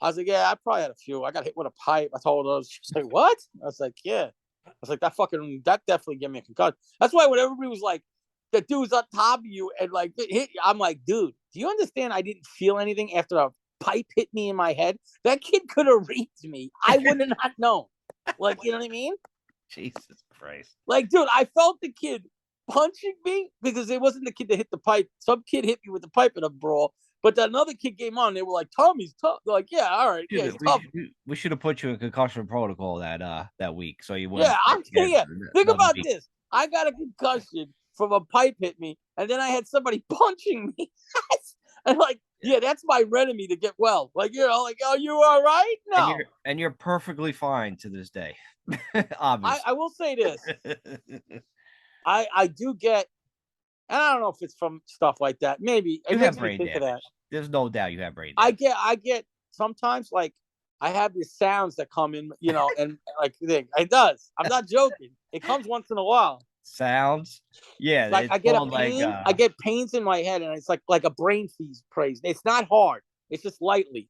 was like, "Yeah, I probably had a few. I got hit with a pipe." I told her. She's like, "What?" I was like, "Yeah." I was like, that definitely gave me a concussion. That's why when everybody was like, the dude's on top of you and like hit you, I'm like, dude, do you understand? I didn't feel anything after a pipe hit me in my head. That kid could have reached me. I would have not known. Like, you know what I mean? Jesus Christ. Like, dude, I felt the kid punching me because it wasn't the kid that hit the pipe. Some kid hit me with the pipe in a brawl. But another kid came on. They were like, Tommy's tough. They're like, yeah, all right. Yeah, he's tough. We should have put you in concussion protocol that week. So you wouldn't. Yeah. Think about this. I got a concussion from a pipe hit me. And then I had somebody punching me. And like, yeah, that's my remedy to get well. Like, like, oh, you all right? No. And you're perfectly fine to this day. Obviously. I will say this. I do get, and I don't know if it's from stuff like that. Maybe it makes me think of that. There's no doubt you have brain damage. I get sometimes like I have these sounds that come in, and like it does. I'm not joking. It comes once in a while. Sounds, yeah. Like I get a pain. I get pains in my head, and it's like a brain freeze. Praise. It's not hard. It's just lightly.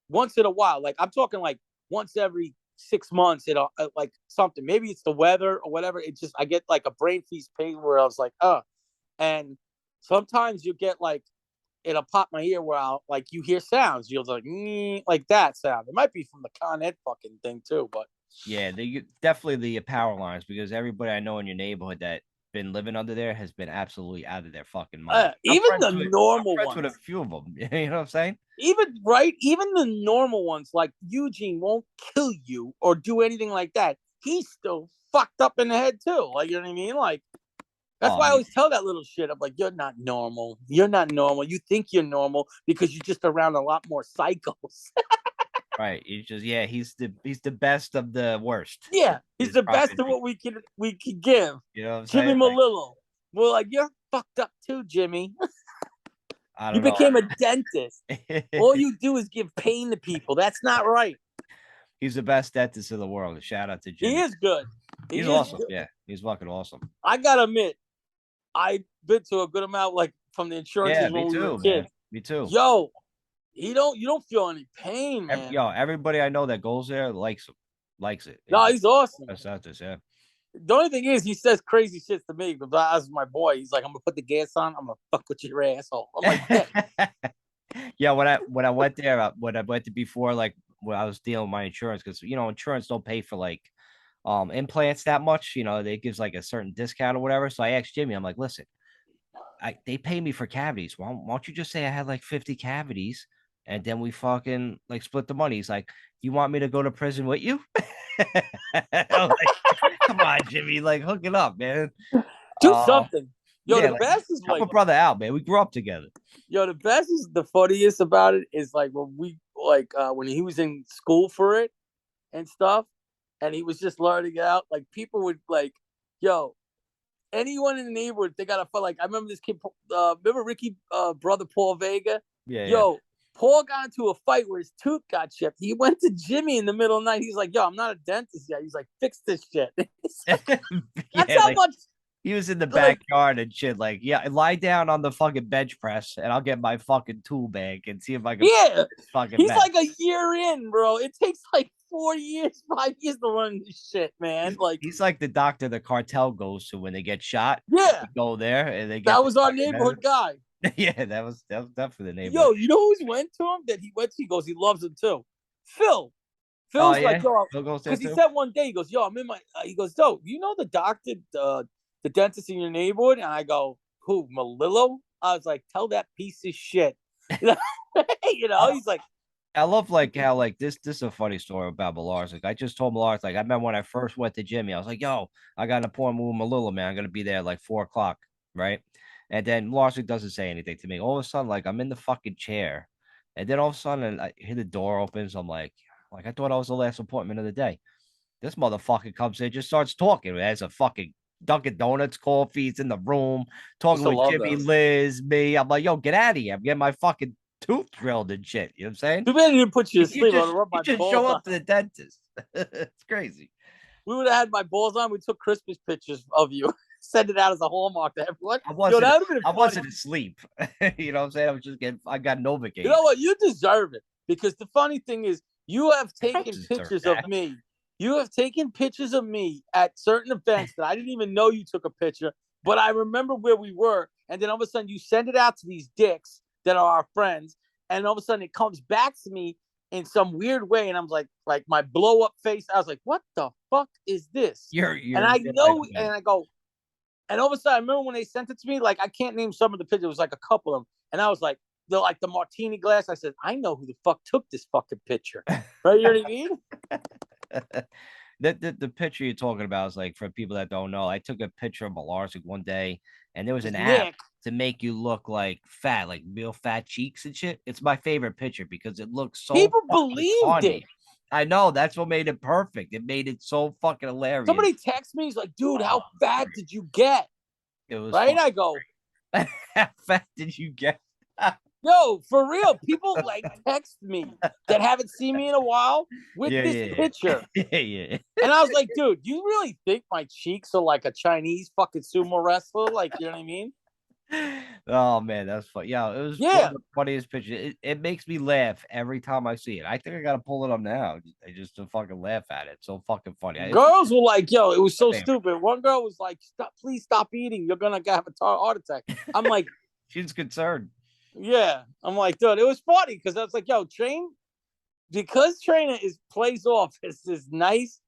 Once in a while, like I'm talking like once every 6 months. Like something. Maybe it's the weather or whatever. It just I get like a brain freeze pain where I was like, and sometimes you get like it'll pop my ear where I'll like you hear sounds. You'll like that sound. It might be from the Con Ed fucking thing too, but yeah, definitely the power lines because everybody I know in your neighborhood that been living under there has been absolutely out of their fucking mind. Even the normal ones. With a few of them, you know what I'm saying? Even the normal ones like Eugene won't kill you or do anything like that. He's still fucked up in the head too. Like, you know what I mean? Like. That's why I always tell that little shit. I'm like, you're not normal. You're not normal. You think you're normal because you're just around a lot more psychos. Right. He's the best of the worst. Yeah, he's the best of what we can give. You know what I'm Jimmy saying? Malillo. We're like, you're fucked up too, Jimmy. You became a dentist. All you do is give pain to people. That's not right. He's the best dentist in the world. Shout out to Jimmy. He is good. He's awesome. Good. Yeah, he's fucking awesome. I gotta admit, I've been to a good amount, like from the insurances when we were kids. Me too. Yo, you don't feel any pain, man. Everybody I know that goes there likes it. No, he's awesome. That's out this, yeah. The only thing is, he says crazy shit to me. But as my boy, he's like, "I'm gonna put the gas on. I'm gonna fuck with your asshole." I'm like, yeah. Yeah, when I went there, when I went to before, like when I was dealing with my insurance, because insurance don't pay for like implants that much. They gives like a certain discount or whatever. So I asked Jimmy, I'm like, listen, they pay me for cavities. Why don't you just say I had like 50 cavities and then we fucking like split the money? He's like, you want me to go to prison with you? I'm like, come on, Jimmy, like hook it up, man. Do Uh something. Yo, yeah, the like best is help like, a brother out, man. We grew up together. yo, the best is the funniest about it is like when we like when he was in school for it and stuff, and he was just learning it out. Like people would like, yo, anyone in the neighborhood, they got to feel like I remember this kid. Remember Ricky, brother Paul Vega? Yeah, yeah. Yo, Paul got into a fight where his tooth got chipped. He went to Jimmy in the middle of the night. He's like, "Yo, I'm not a dentist yet." He's like, "Fix this shit." That's Yeah, how like much he was in the like backyard and shit. Like, yeah, lie down on the fucking bench press and I'll get my fucking tool bag and see if I can fix yeah. this fucking He's mess. like a year in, bro. It takes like 4 years, 5 years to learn this shit, man. He's, Like, he's like the doctor the cartel goes to when they get shot. yeah, They go there and they get that the was our fucking neighborhood guy. medicine. Yeah, that was definitely the neighborhood. Yo, you know who's went to him that he went to? He goes, he loves him too. Phil. Oh Phil's like, yeah, yo, Bill goes there because he too. said one day, he goes, yo, I'm in my, he goes, yo, you know the doctor, the dentist in your neighborhood? And I go, who, Melillo? I was like, tell that piece of shit. I, He's like, I love like how like this is a funny story about Millars. Like I just told Millars, like I remember when I first went to Jimmy, I was like, yo, I got an appointment with Malilla, man. I'm gonna be there at like 4 o'clock, right? And then Millars doesn't say anything to me. All of a sudden, like I'm in the fucking chair, and then all of a sudden I hear the door opens. I'm like I thought I was the last appointment of the day. This motherfucker comes in, just starts talking. Has a fucking Dunkin' Donuts coffee. It's in the room, used talking to with love Jimmy, them. Liz, me. I'm like, yo, get out of here. I'm getting my fucking tooth drilled and shit. You know what I'm saying? Too bad he didn't put you to You sleep. I would have just rubbed you my just show balls on. up to the dentist. It's crazy. We would have had my balls on. We took Christmas pictures of you, send it out as a hallmark to everyone. I Yo, wasn't that would have been I funny. wasn't asleep. You know what I'm saying? I got You know Novocaine. what? You deserve it because the funny thing is, you have I don't taken deserve pictures of that. me. You have taken pictures of me at certain events that I didn't even know you took a picture, but I remember where we were. And then all of a sudden, you send it out to these dicks that are our friends, and all of a sudden, it comes back to me in some weird way, and I'm like my blow up face. I was like, "What the fuck is this?" And I You're like know, that. and I go, and all of a sudden, I remember when they sent it to me, like I can't name some of the pictures. It was like a couple of them, and I was like, the martini glass. I said, I know who the fuck took this fucking picture. Right? You know what I mean? The picture you're talking about is like for people that don't know. I took a picture of Malarsic one day, and there was an app Nick, to make you look like fat, like real fat cheeks and shit. It's my favorite picture because it looks so people fucking believed it. funny. I know that's what made it perfect. It made it so fucking hilarious. Somebody texted me, he's like, dude, Oh, how fat did you get? it was Right? fun. I go, How fat did you get? yo, for real. People like text me that haven't seen me in a while with Yeah, this yeah, picture. yeah, yeah. And I was like, dude, you really think my cheeks are like a Chinese fucking sumo wrestler? Like, you know what I mean? Oh man, that's fun. Yeah, it was one of Yeah. the funniest pictures. It makes me laugh every time I see it. I think I gotta pull it up now. Just to fucking laugh at it. So fucking funny. It's Girls were like, yo, it was my so favorite. stupid. One girl was like, stop, please stop eating. You're gonna have a heart attack. I'm like, She's concerned. yeah. I'm like, dude, it was funny because I was like, yo, Train, because Trainer is plays off as this nice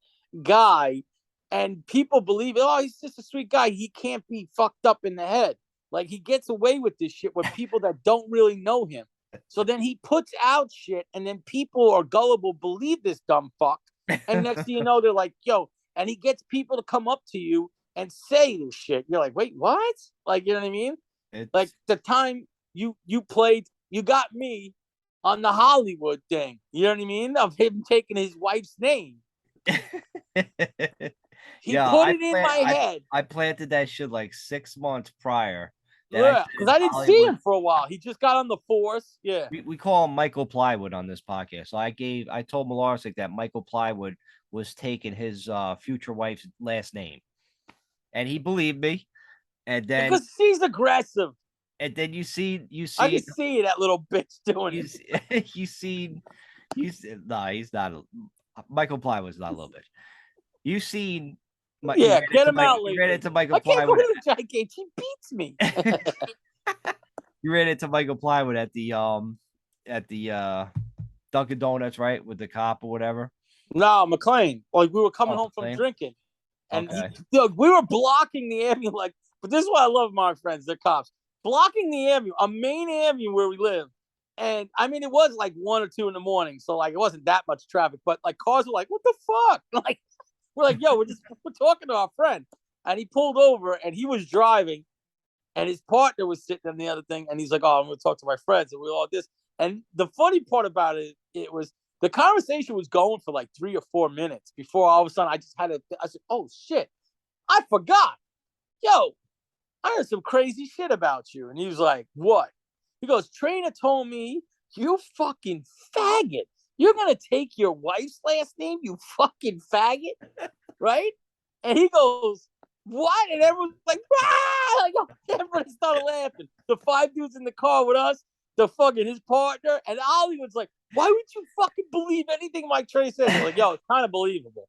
guy, and people believe, oh, he's just a sweet guy. He can't be fucked up in the head. Like he gets away with this shit with people that don't really know him. So then he puts out shit, and then people are gullible, believe this dumb fuck. And next thing you know, they're like, yo, and he gets people to come up to you and say this shit. You're like, wait, what? Like, you know what I mean? Like It's the time you played, you got me on the Hollywood thing. You know what I mean? Of him taking his wife's name. He yeah, put it in my head. I planted that shit like 6 months prior. That I Yeah, said because I didn't see Hollywood. him for a while. He just got on the force. Yeah. We call him Michael Plywood on this podcast. So I told Malarsic that Michael Plywood was taking his future wife's last name. And he believed me. And then Because she's aggressive. you I can see see that little bitch doing you it. see, you seen no, he's not Michael Plywood's not a little bit. You seen Yeah, get him out You ran lately. into Michael I can't go Plywood. to the giant game. She beats me. You ran into Michael Plywood at the at the Dunkin' Donuts, right, with the cop or whatever. No, McLean. Like we were coming Oh, home from McLean. drinking, and Okay. we were blocking the avenue. Like, but this is what I love, my friends. They're cops blocking the avenue, a main avenue where we live. And I mean, it was like 1 or 2 in the morning, so like it wasn't that much traffic. But like cars were like, "What the fuck?" Like we're like, "Yo, we're talking to our friend," and he pulled over, and he was driving, and his partner was sitting on the other thing, and he's like, "Oh, I'm going to talk to my friends," and we all this. And the funny part about it, it was the conversation was going for like 3 or 4 minutes before all of a sudden I just had to. I said, "Oh shit, I forgot, yo, I heard some crazy shit about you," and he was like, "What?" He goes, "Trainer told me you fucking faggot. You're gonna take your wife's last name, you fucking faggot, right?" And he goes, "What?" And everyone's like, "Ah!" Like, everybody started laughing. The 5 dudes in the car with us, the fucking his partner, and Hollywood's like, "Why would you fucking believe anything Mike Trey says?" We're like, "Yo, it's kind of believable."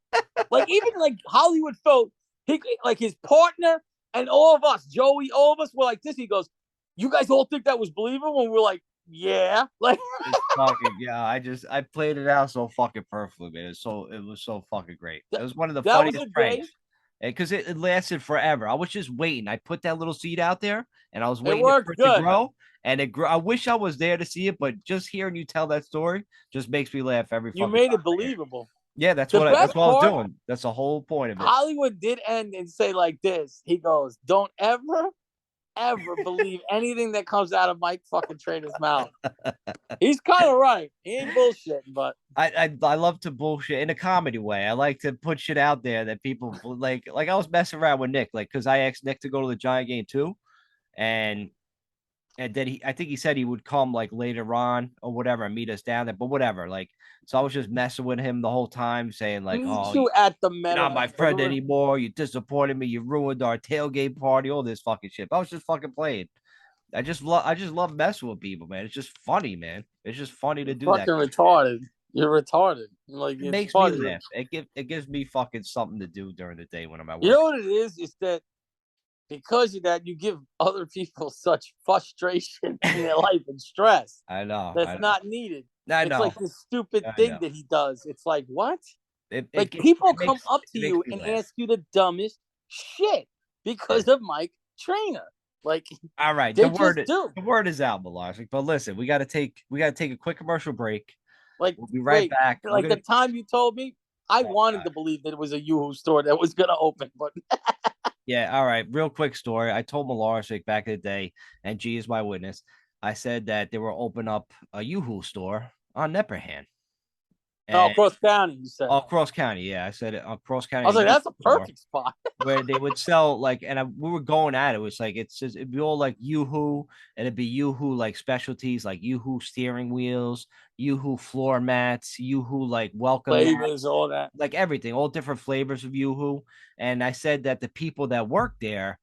Like even like Hollywood felt he like his partner and all of us, Joey, all of us were like this. He goes, "You guys all think that was believable?" And we're like, "Yeah." Like It's fucking yeah. I played it out so fucking perfectly, man. It was so fucking great. It was one of the that was funniest a day. pranks. Because it lasted forever. I was just waiting. I put that little seed out there and I was It waiting for worked it to good. grow. And it grew. I wish I was there to see it, but just hearing you tell that story just makes me laugh every You fucking made time it I hear it. believable. Yeah, The that's best what I was part, doing. That's the whole point of it. Hollywood did end and say like this. He goes, "Don't ever believe anything that comes out of Mike fucking Trainer's mouth." He's kind of right. He ain't bullshitting, but I love to bullshit in a comedy way. I like to put shit out there that people like I was messing around with Nick, like because I asked Nick to go to the Giant game too. And then I think he said he would come like later on or whatever and meet us down there, but whatever. Like, so I was just messing with him the whole time, saying like, meet "Oh, you at the you're not my friend MELERZO. anymore. You disappointed me. You ruined our tailgate party. All this fucking shit." I was just fucking playing. I just love messing with people, man. It's just funny, man. It's just funny to You're do that fucking kind of shit. retarded. You're retarded. Like It it's makes me funny. laugh. It gives me fucking something to do during the day when I'm at You work. know what it is? Is that because of that, you give other people such frustration in their life and stress I know, that's I know, not needed. I It's know, like this stupid I thing know. that he does. It's like, what? It Like people come makes up to it makes you me and laugh. ask you the dumbest shit Yeah. because of Mike Trainer. Like All right, they just do. the word is out, Melodic. But listen, we got to take a quick commercial break. Like, We'll be right wait, back. We're like the gonna. time you told me, I Oh, wanted God. to believe that it was a Yoo-Hoo store that was gonna open, but Yeah, all right. Real quick story. I told Melodic back in the day, and G is my witness. I said that they were open up a Yoo-Hoo store on Nepperhan no, and across county, you said. across county. Yeah, I said it across I county a was like, Yoo-Hoo that's a store. perfect spot. Where they would sell like, and we were going at it. It was like it's just it'd be all like YooHoo, and it'd be YooHoo like specialties like YooHoo steering wheels, YooHoo floor mats, YooHoo like welcome Flavors, mats, all that. like everything, all different flavors of YooHoo. And I said that the people that worked there,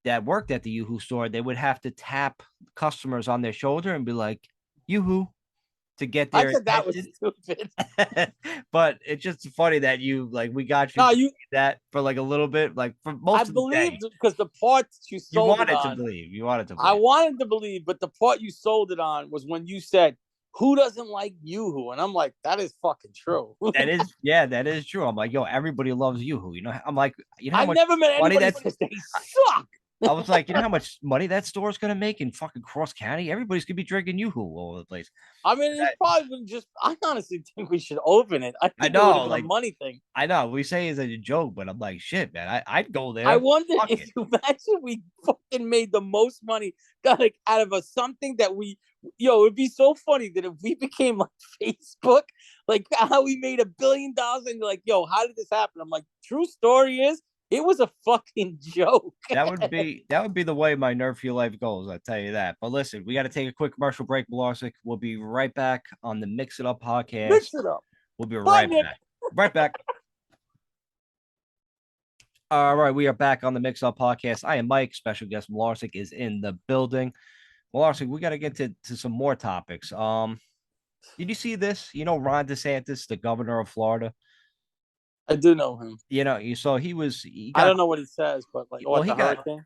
that worked at the YooHoo store, they would have to tap customers on their shoulder and be like YooHoo to get I their said that was attention. stupid. But it's just funny that you like we got you No, to you. that for like a little bit, like for I most of the day. believed because the part you You sold it wanted to on, believe. You wanted to I believe. wanted to believe, but the part you sold it on was when you said, "Who doesn't like YooHoo?" And I'm like, that is fucking true. That is, yeah, that is true. I'm like, yo, everybody loves YooHoo. You know, I'm like, you know how I've much never met money anybody that says they suck. I was like, you know how much money that store's gonna make in fucking Cross County? Everybody's gonna be drinking YooHoo all over the place. I mean, it's probably been just. I honestly think we should open it. I I think it would have know, been a like, money thing. I know we say it's a joke, but I'm like, shit, man, I'd go I there. wonder Fuck if it. you imagine we fucking made the most money like out of something that we it'd be so funny that if we became like Facebook, like how we made $1 billion and like, yo, how did this happen? I'm like, true story is it was a fucking joke. That would be the way my nerf your life goes. I tell you that. But listen, we got to take a quick commercial break, Blarsic. We'll be right back on the Mix It Up podcast. Mix it up. We'll be Bye, right Nick. back. Right back. All right, we are back on the Mix Up podcast. I am Mike. Special guest Malarsic is in the building. Malarsic, we got to get to some more topics. Did you see this? You know, Ron DeSantis, the governor of Florida. I do know him. You know, he I got don't know what he says, but like, well, what, the hurricane?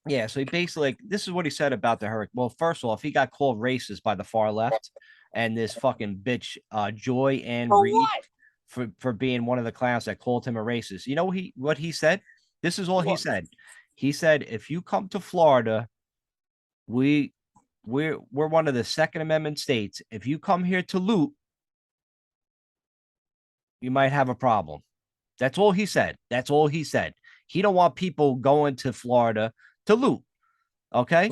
Yeah, so he basically like this is what he said about the hurricane. Well, first of all, if he got called racist by the far left and this fucking bitch Joy Ann For Reed what? for being one of the clowns that called him a racist. You know what he said? This is all he What? said. He said, if you come to Florida, we we're one of the Second Amendment states. If you come here to loot, you might have a problem. That's all he said. That's all he said. He don't want people going to Florida to loot. Okay.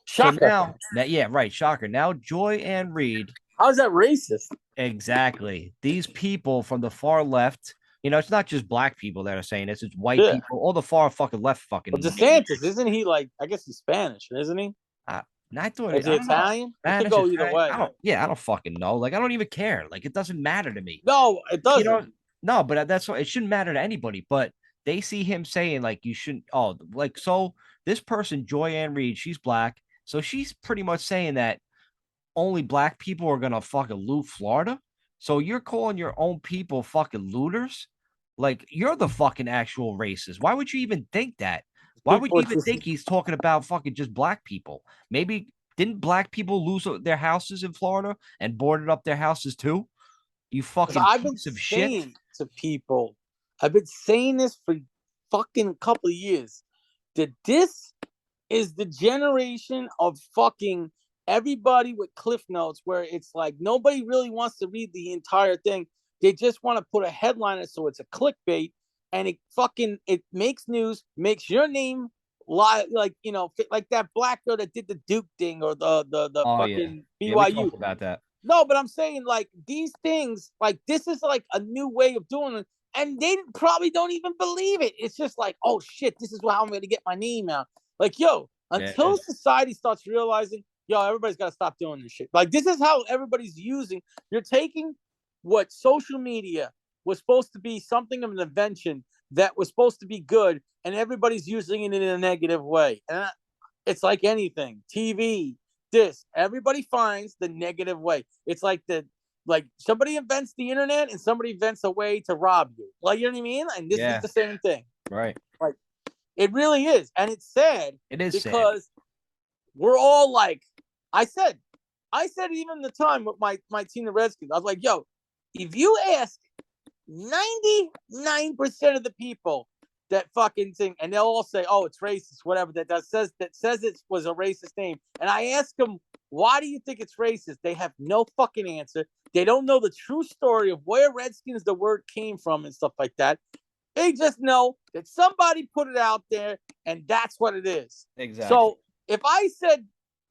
So Shocker. now that yeah, right, shocker. Now Joy Ann Reed, How is that racist? exactly. These people from the far left, it's not just black people that are saying this, it's white Yeah. people, all the far fucking left Well, fucking DeSantis, isn't he like? I guess he's Spanish, isn't he? uh, not doing Is it. he I don't know. Italian? It could Spanish, go either Italian. way. I don't fucking know. Like I don't even care. Like it doesn't matter to me. No, it You doesn't. know, no, but that's what it shouldn't matter to anybody. But they see him saying like you shouldn't. Oh, like so this person, Joy Ann Reed, she's black, so she's pretty much saying that only black people are gonna fucking loot Florida. So you're calling your own people fucking looters? Like you're the fucking actual racist. Why would you even think that? Why would People you are even just think he's talking about fucking just black people? Maybe didn't black people lose their houses in Florida and boarded up their houses too? You fucking I've been piece of shit. saying to people, I've been saying this for fucking a couple of years, that this is the generation of fucking everybody with cliff notes where it's like nobody really wants to read the entire thing. They just want to put a headline in it so it's a clickbait and it makes news, makes your name like like that black girl that did the Duke thing or the Oh yeah. fucking Yeah, we BYU. talked about that. No, but I'm saying like these things, like this is like a new way of doing it, and they probably don't even believe it. It's just like, oh shit, this is how I'm going to get my name out. Like, yo, Yeah. until society starts realizing, yo, everybody's got to stop doing this shit. Like, this is how everybody's using. You're taking what social media was supposed to be something of an invention that was supposed to be good, and everybody's using it in a negative way. And it's like anything, TV, this, everybody finds the negative way. It's like somebody invents the internet and somebody invents a way to rob you. Like, you know what I mean? And this is Yeah. the same thing. Right. Like, it really is. And it's sad It is sad. because we're all like, I said, even the time with my team, the Redskins, I was like, yo, if you ask 99% of the people that fucking thing, and they'll all say, "Oh, it's racist," whatever that says it was a racist name. And I ask them, "Why do you think it's racist?" They have no fucking answer. They don't know the true story of where Redskins the word came from and stuff like that. They just know that somebody put it out there, and that's what it is. Exactly. So if I said,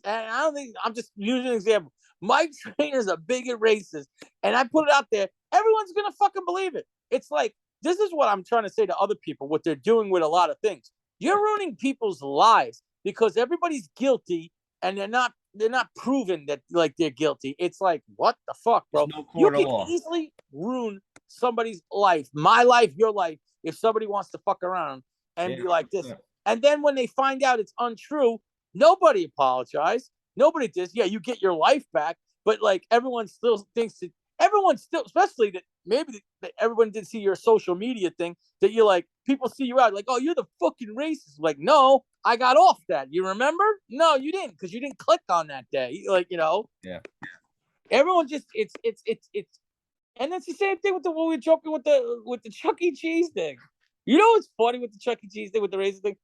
and I don't think I'm just using an example, Mike Trainer's a bigot racist, and I put it out there, everyone's gonna fucking believe it. It's like this is what I'm trying to say to other people, what they're doing with a lot of things. You're ruining people's lives because everybody's guilty and they're not proven that like they're guilty. It's like, what the fuck, There's bro? no You court of can law. easily ruin somebody's life, my life, your life, if somebody wants to fuck around and Yeah. be like this. And then when they find out it's untrue, nobody apologized. Nobody did. Yeah, you get your life back, but like everyone still thinks that everyone still, especially that maybe that everyone did see your social media thing, that you're like, people see you out like, oh, you're the fucking racist. Like, no, I got off that. You remember? No, you didn't, because you didn't click on that day. Like, Yeah. everyone just it's and it's the same thing with what we were joking with the Chuck E. Cheese thing. You know what's funny with the Chuck E. Cheese thing with the racist thing?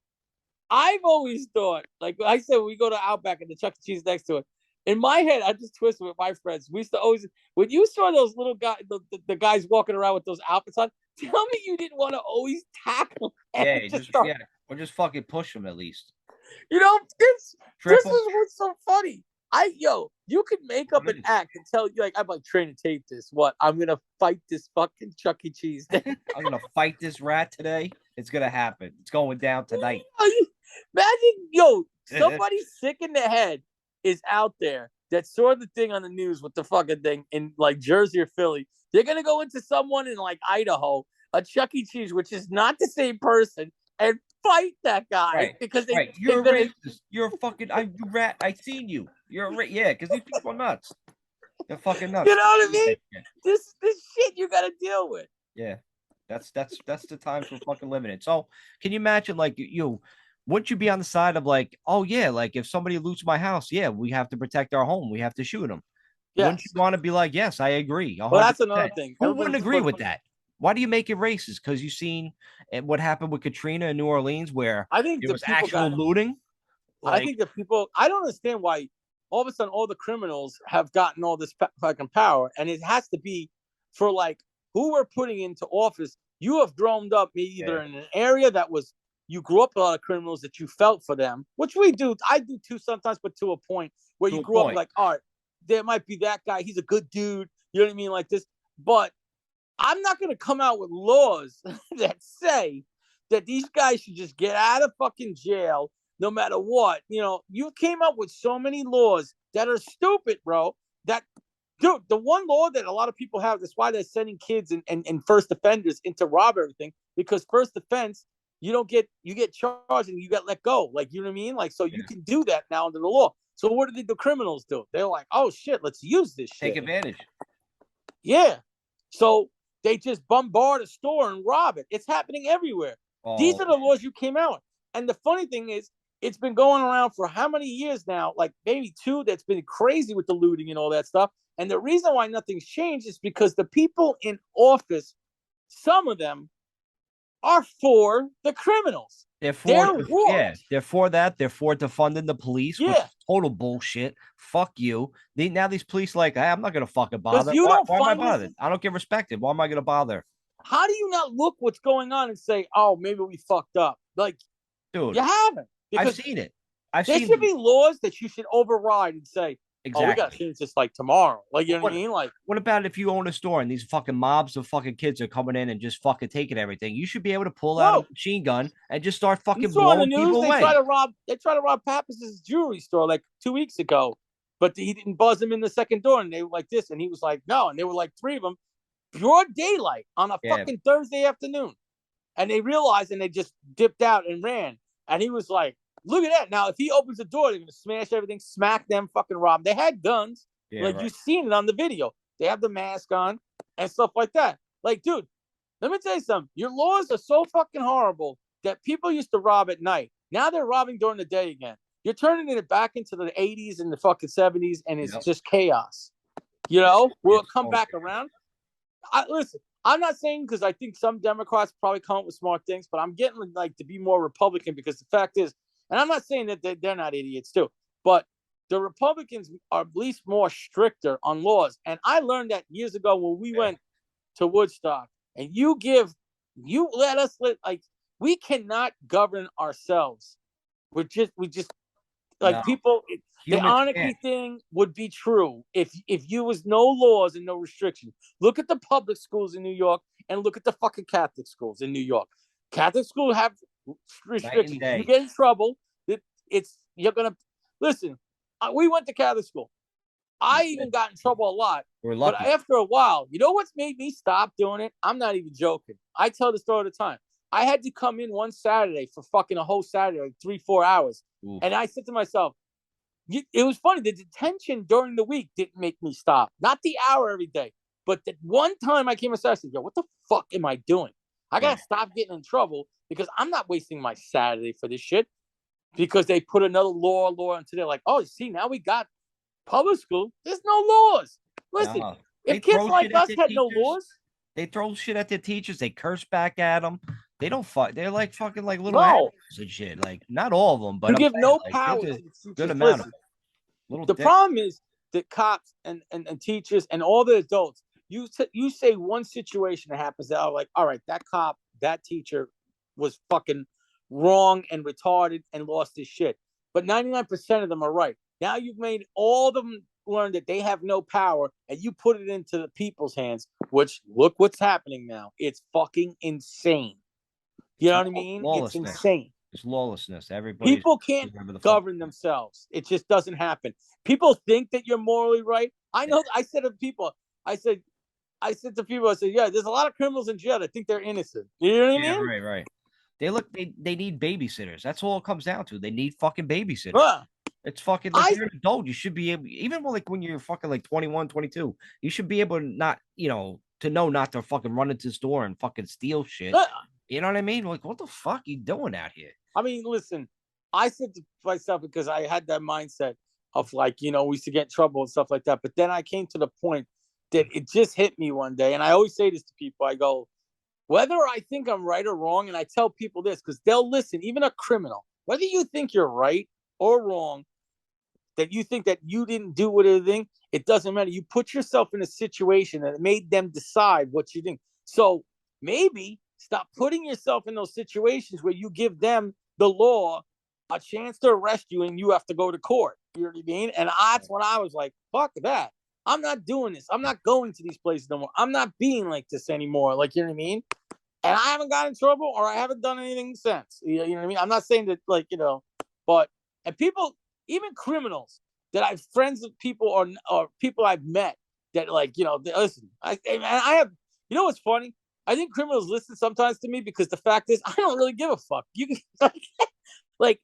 I've always thought, like I said, we go to Outback and the Chuck E. Cheese next to it. In my head, I just twisted with my friends. We used to always, when you saw those little guys, the guys walking around with those outfits on, tell me you didn't want to always tackle Yeah. and just start. Yeah. Or just fucking push them at least. This Triple. is what's so funny. You could make up an act and tell you like I'm like trying to tape this. What? I'm gonna fight this fucking Chuck E. Cheese thing. I'm gonna fight this rat today. It's gonna happen. It's going down tonight. Imagine, somebody sick in the head is out there that saw the thing on the news with the fucking thing in like Jersey or Philly. They're gonna go into someone in like Idaho, a Chuck E. Cheese, which is not the same person, and fight that guy Right. because Right. they're You're a gonna. racist. You're a fucking you rat. I seen you. You're yeah, because these people are nuts. They're fucking nuts. You know what I mean? This shit you gotta deal with. Yeah. That's the times we're fucking living in. So can you imagine like you wouldn't you be on the side of like, oh yeah, like if somebody loots my house, yeah, we have to protect our home. We have to shoot them. Wouldn't you Yes. want to be like, yes, I agree, Well, that's another 100%? thing. Who wouldn't Everybody, agree with that? Why do you make it racist? Because you've seen what happened with Katrina in New Orleans, where I think there the was people actual got. looting. I Like, think the people. I don't understand why all of a sudden all the criminals have gotten all this fucking power, and it has to be for like who we're putting into office. You have grown up either yeah, in an area that was you grew up with a lot of criminals that you felt for them, which we do. I do too sometimes, but to a point where to you a grew up point. like, all right, there might be that guy. He's a good dude. You know what I mean? Like this, but I'm not going to come out with laws that say that these guys should just get out of fucking jail no matter what. You know, you came up with so many laws that are stupid, bro. That, dude, the one law that a lot of people have, that's why they're sending kids and first offenders into rob everything, because first offense, you get charged and you get let go. Like, you know what I mean? Like, so you Yeah. can do that now under the law. So what do the criminals do? They're like, oh shit, let's use this Take shit. advantage. Yeah. So they just bombard a store and rob it. It's happening everywhere. These Oh, are the laws you came out. And the funny thing is, it's been going around for how many years now? Like maybe two, that's been crazy with the looting and all that stuff. And the reason why nothing's changed is because the people in office, some of them are for the criminals. they're for, They're yeah, wolves. they're for that. They're for defunding the police, which Yeah. is total bullshit. Fuck you. Now these police like, hey, I'm not gonna fucking Because bother. you Why? don't Why am I find, bothered? listen, I don't get respected. Why am I gonna bother, how do you not look what's going on and say, oh, maybe we fucked up? Like, dude? you haven't. I've Because seen it. I've there seen should it. be laws that you should override and say, "Oh, we got to Exactly. change this like tomorrow." Like, you know what I What? mean? Like, What about if you own a store and these fucking mobs of fucking kids are coming in and just fucking taking everything? You should be able to pull out a bro, machine gun and just start you fucking saw on the blowing news people they try away. to rob. They try to rob Pappas's jewelry store like 2 weeks ago, but he didn't buzz him in the second door, and they were like this, and he was like, "No," and they were like three of them, broad daylight on a Yeah, fucking Thursday afternoon, and they realized and they just dipped out and ran, and he was like, "Look at that! Now if he opens the door, they're gonna smash everything, smack them, fucking rob." Them. They had guns, yeah, like you right. seen it on the video. They have the mask on and stuff like that. Like, dude, let me tell you something. Your laws are so fucking horrible that people used to rob at night. Now they're robbing during the day again. You're turning it back into the 80s and the fucking 70s, and it's Yep. just chaos. You know, will it It's come total back chaos. around? Listen, I'm not saying because I think some Democrats probably come up with smart things, but I'm getting like to be more Republican because the fact is, and I'm not saying that they're not idiots too, but the Republicans are at least more stricter on laws. And I learned that years ago when we Yeah. went to Woodstock, and you let us like we cannot govern ourselves. We just No, like people. The humans can't. anarchy thing would be true if you was no laws and no restrictions. Look at the public schools in New York and look at the fucking Catholic schools in New York. Catholic schools have Night and restrictions. You day. get in trouble. It's you're gonna listen. We went to Catholic school. I even got in trouble a lot. We're But lucky. after a while, you know what's made me stop doing it? I'm not even joking. I tell the story all the time. I had to come in one Saturday for fucking a whole Saturday, like 3, 4 hours. Oof. And I said to myself, it was funny. The detention during the week didn't make me stop. Not the hour every day. But the one time I came inside, I said, yo, what the fuck am I doing? I Yeah. got to stop getting in trouble because I'm not wasting my Saturday for this shit because they put another law into there. Like, oh, see, now we got public school. There's no laws. Listen, No. They if kids throw like shit at us their had no teachers. laws, They throw shit at their teachers. They curse back at them. They don't fuck. They're like fucking like little no, animals and shit. Like not all of them, but you I'm give saying no like there's power a to the good teachers. amount of Listen, little the dick. problem is that cops and teachers and all the adults, you say one situation that happens that are like, all right, that cop, that teacher was fucking wrong and retarded and lost his shit. But 99% of them are right. Now you've made all of them learn that they have no power and you put it into the people's hands, which look what's happening now. It's fucking insane. You know what I mean? It's Lawlessness. insane. It's lawlessness. Everybody's People can't whatever the fuck. govern themselves. It just doesn't happen. People think that you're morally right. I know. I said to people, I said, I said to people, I said, yeah, there's a lot of criminals in jail that think they're innocent. You know what I Yeah, mean? right, right. They need babysitters. That's all it comes down to. They need fucking babysitters. Huh. It's fucking like I you're an adult. You should be able, even like when you're fucking like 21, 22, you should be able to not, to know not to fucking run into the store and fucking steal shit. uh, You know what I mean? Like, what the fuck you doing out here? I mean, listen. I said to myself, because I had that mindset of like, we used to get in trouble and stuff like that. But then I came to the point that it just hit me one day. And I always say this to people. I go, whether I think I'm right or wrong, and I tell people this because they'll listen, even a criminal, whether you think you're right or wrong, that you think that you didn't do whatever, it doesn't matter. You put yourself in a situation that made them decide what you think. So maybe stop putting yourself in those situations where you give them, the law, a chance to arrest you and you have to go to court. You know what I mean? And that's when I was like, fuck that. I'm not doing this. I'm not going to these places no more. I'm not being like this anymore. Like, you know what I mean? And I haven't gotten in trouble or I haven't done anything since. You know what I mean? I'm not saying that, like, but, and people, even criminals that I've friends with people or people I've met that, like, listen, I have, what's funny? I think criminals listen sometimes to me because the fact is I don't really give a fuck. You like,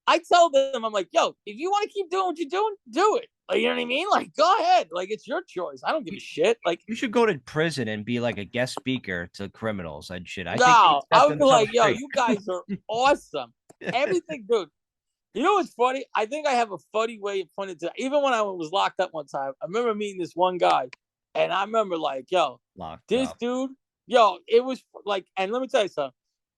I tell them, I'm like, yo, if you want to keep doing what you're doing, do it. Like, you know what I mean? Like, go ahead. Like, it's your choice. I don't give a shit. Like, You should go to prison and be like a guest speaker to criminals and shit. I think they no, set I would be themselves like, yo, straight. you guys are awesome. Everything, dude. You know what's funny? I think I have a funny way of pointing to. Even when I was locked up one time, I remember meeting this one guy, and I remember like, yo, Locked this up. dude, yo, it was like, and let me tell you something.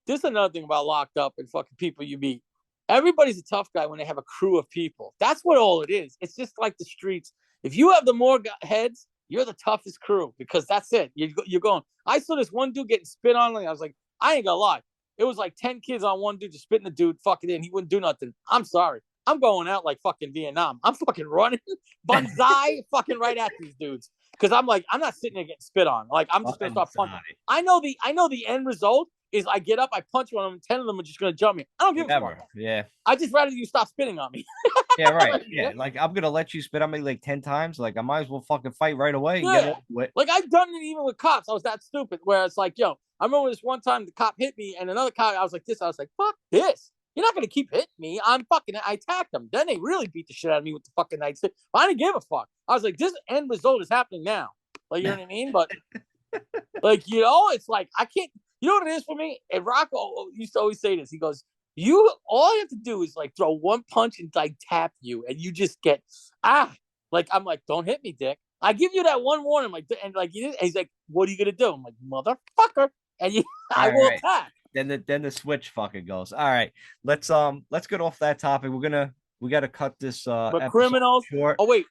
This is another thing about locked up and fucking people you meet. Everybody's a tough guy when they have a crew of people. That's what all it is. It's just like the streets. If you have the more heads, you're the toughest crew because that's it. You're going. I saw this one dude getting spit on. And I was like, I ain't gonna lie. It was like 10 kids on one dude just spitting the dude fucking in. He wouldn't do nothing. I'm sorry. I'm going out like fucking Vietnam. I'm fucking running, banzai, fucking right at these dudes. Because I'm like, I'm not sitting there getting spit on. Like, I'm just gonna start punching. I know the end result is I get up, I punch one of them, 10 of them are just gonna jump me. I don't give a fuck. Yeah. I just rather you stop spitting on me. Yeah, right. Yeah. Like I'm gonna let you spit on me like 10 times. Like I might as well fucking fight right away and get Yeah. it with. Like I've done it even with cops. I was that stupid where it's like, yo, I remember this one time the cop hit me and another cop, I was like this. I was like, fuck this. You're not gonna keep hitting me. I attacked them. Then they really beat the shit out of me with the fucking nightstick. I didn't give a fuck. I was like, this end result is happening now. Like, you know what I mean? But like, it's like I can't, you know what it is for me? And Rocco used to always say this. He goes, all you have to do is like throw one punch and like tap you, and you just get like I'm like, don't hit me, dick. I give you that one warning, like, and like and he's like, what are you gonna do? I'm like, motherfucker, and I will attack. Then the switch fucking goes. All right, let's get off that topic. We gotta cut this But episode criminals. short. Oh wait,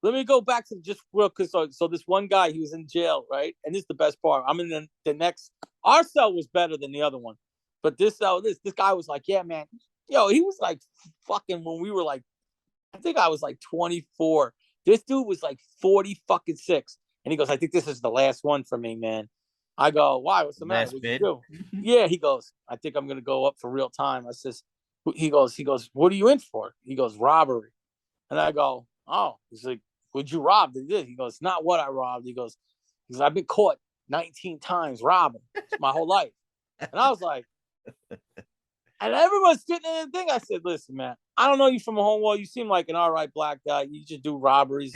let me go back to just real quick. So this one guy, he was in jail, right? And this is the best part. I'm in the next. Our cell was better than the other one, but this cell, this guy was like, yeah, man, yo, he was like fucking when we were like, I think I was like 24. This dude was like 40 fucking 6, and he goes, I think this is the last one for me, man. I go, why? What's the matter? Last What'd bid. you do? Yeah, he goes, I think I'm gonna go up for real time. I says, he goes, what are you in for? He goes, robbery, and I go, oh, he's like, would you rob? He goes, not what I robbed. He goes, I've been caught 19 times robbing my whole life. And I was like, and everyone's sitting in the thing. I said, listen, man, I don't know you from a home wall. You seem like an all right black guy. You just do robberies.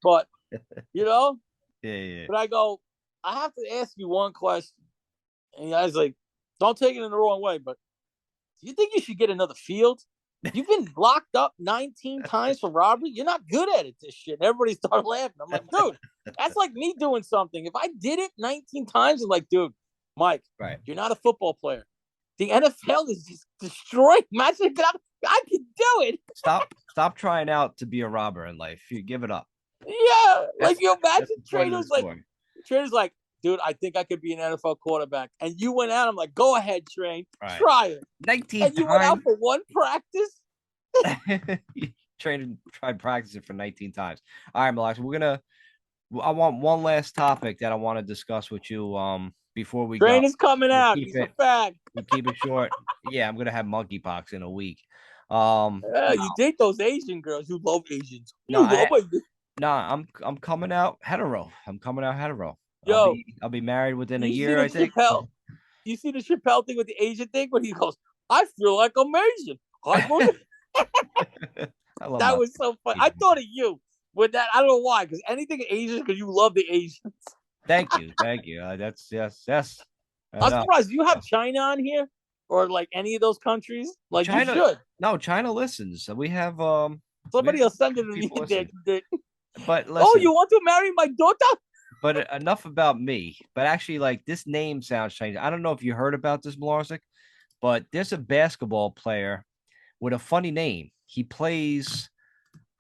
But, Yeah. But I go, I have to ask you one question. And I was like, don't take it in the wrong way, but do you think you should get another field? You've been locked up 19 times for robbery. You're not good at it, this shit. And everybody started laughing. I'm like, dude, that's like me doing something. If I did it 19 times, I'm like, dude, Mike, Right. You're not a football player. The NFL is just destroying. Imagine I could do it. Stop trying out to be a robber in life. You give it up. Yeah. Like you imagine trainers like, dude, I think I could be an NFL quarterback. And you went out. I'm like, go ahead, train. Right. Try it. 19 and you went out for one practice. Tried practicing for 19 times. All right, Melex, I want one last topic that I want to discuss with you before we Train go. is coming out. He's a fag. We keep it short. Yeah, I'm gonna have monkeypox in a week. You date those Asian girls. You love Asians. I'm coming out hetero. Yo, I'll be married within a year, I think. You see the Chappelle thing with the Asian thing when he goes, I feel like I'm Asian. That was so funny. I thought of you with that. I don't know why, because anything Asian, because you love the Asians. Thank you. That's yes. I'm surprised. Do you have China on here? or like any of those countries? Like you China, should. no, China listens. So we have Somebody will send it to me. people listen. But Oh, listen, you want to marry my daughter? but enough about me. But actually, like this name sounds strange. I don't know if you heard about this, Mlarzik, but there's a basketball player with a funny name. He plays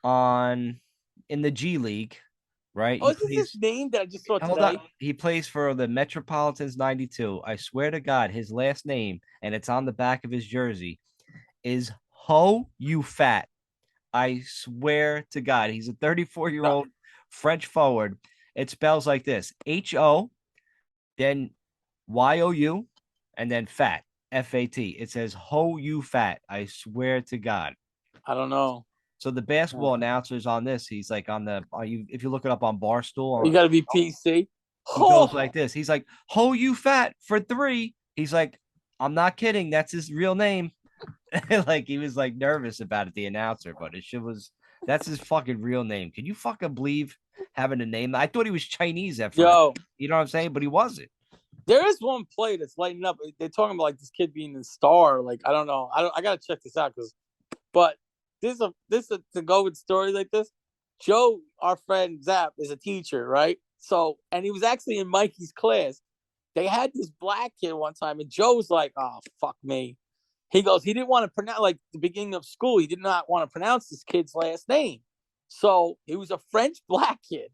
on in the G League, right? Oh, He is this his plays. name that I just saw Hold on. today? He plays for the Metropolitans 92. I swear to God, his last name, and it's on the back of his jersey, is Ho You Fat. I swear to God, he's a 34-year-old French forward. It spells like this: HO, then YOU, and then fat, FAT. It says Ho You Fat. I swear to God. I don't know. So the basketball announcer's on this. He's like on the if you look it up on Barstool, You or got to be PC. he goes Oh, like this. He's like, Ho You Fat for 3. He's like, I'm not kidding. That's his real name. Like he was like nervous about it, the announcer, but it shit was that's his fucking real name. Can you fucking believe having a name? I thought he was Chinese at first. yo, You know what I'm saying? But he wasn't. there is one play that's lighting up. They're talking about like this kid being the star. Like I don't know. I gotta check this out because. But this to go with stories like this. Joe, our friend Zap, is a teacher, right? So, and he was actually in Mikey's class. They had this black kid one time, and Joe was like, "Oh fuck me." He goes, he didn't want to pronounce like the beginning of school. He did not want to pronounce this kid's last name. So he was a French black kid.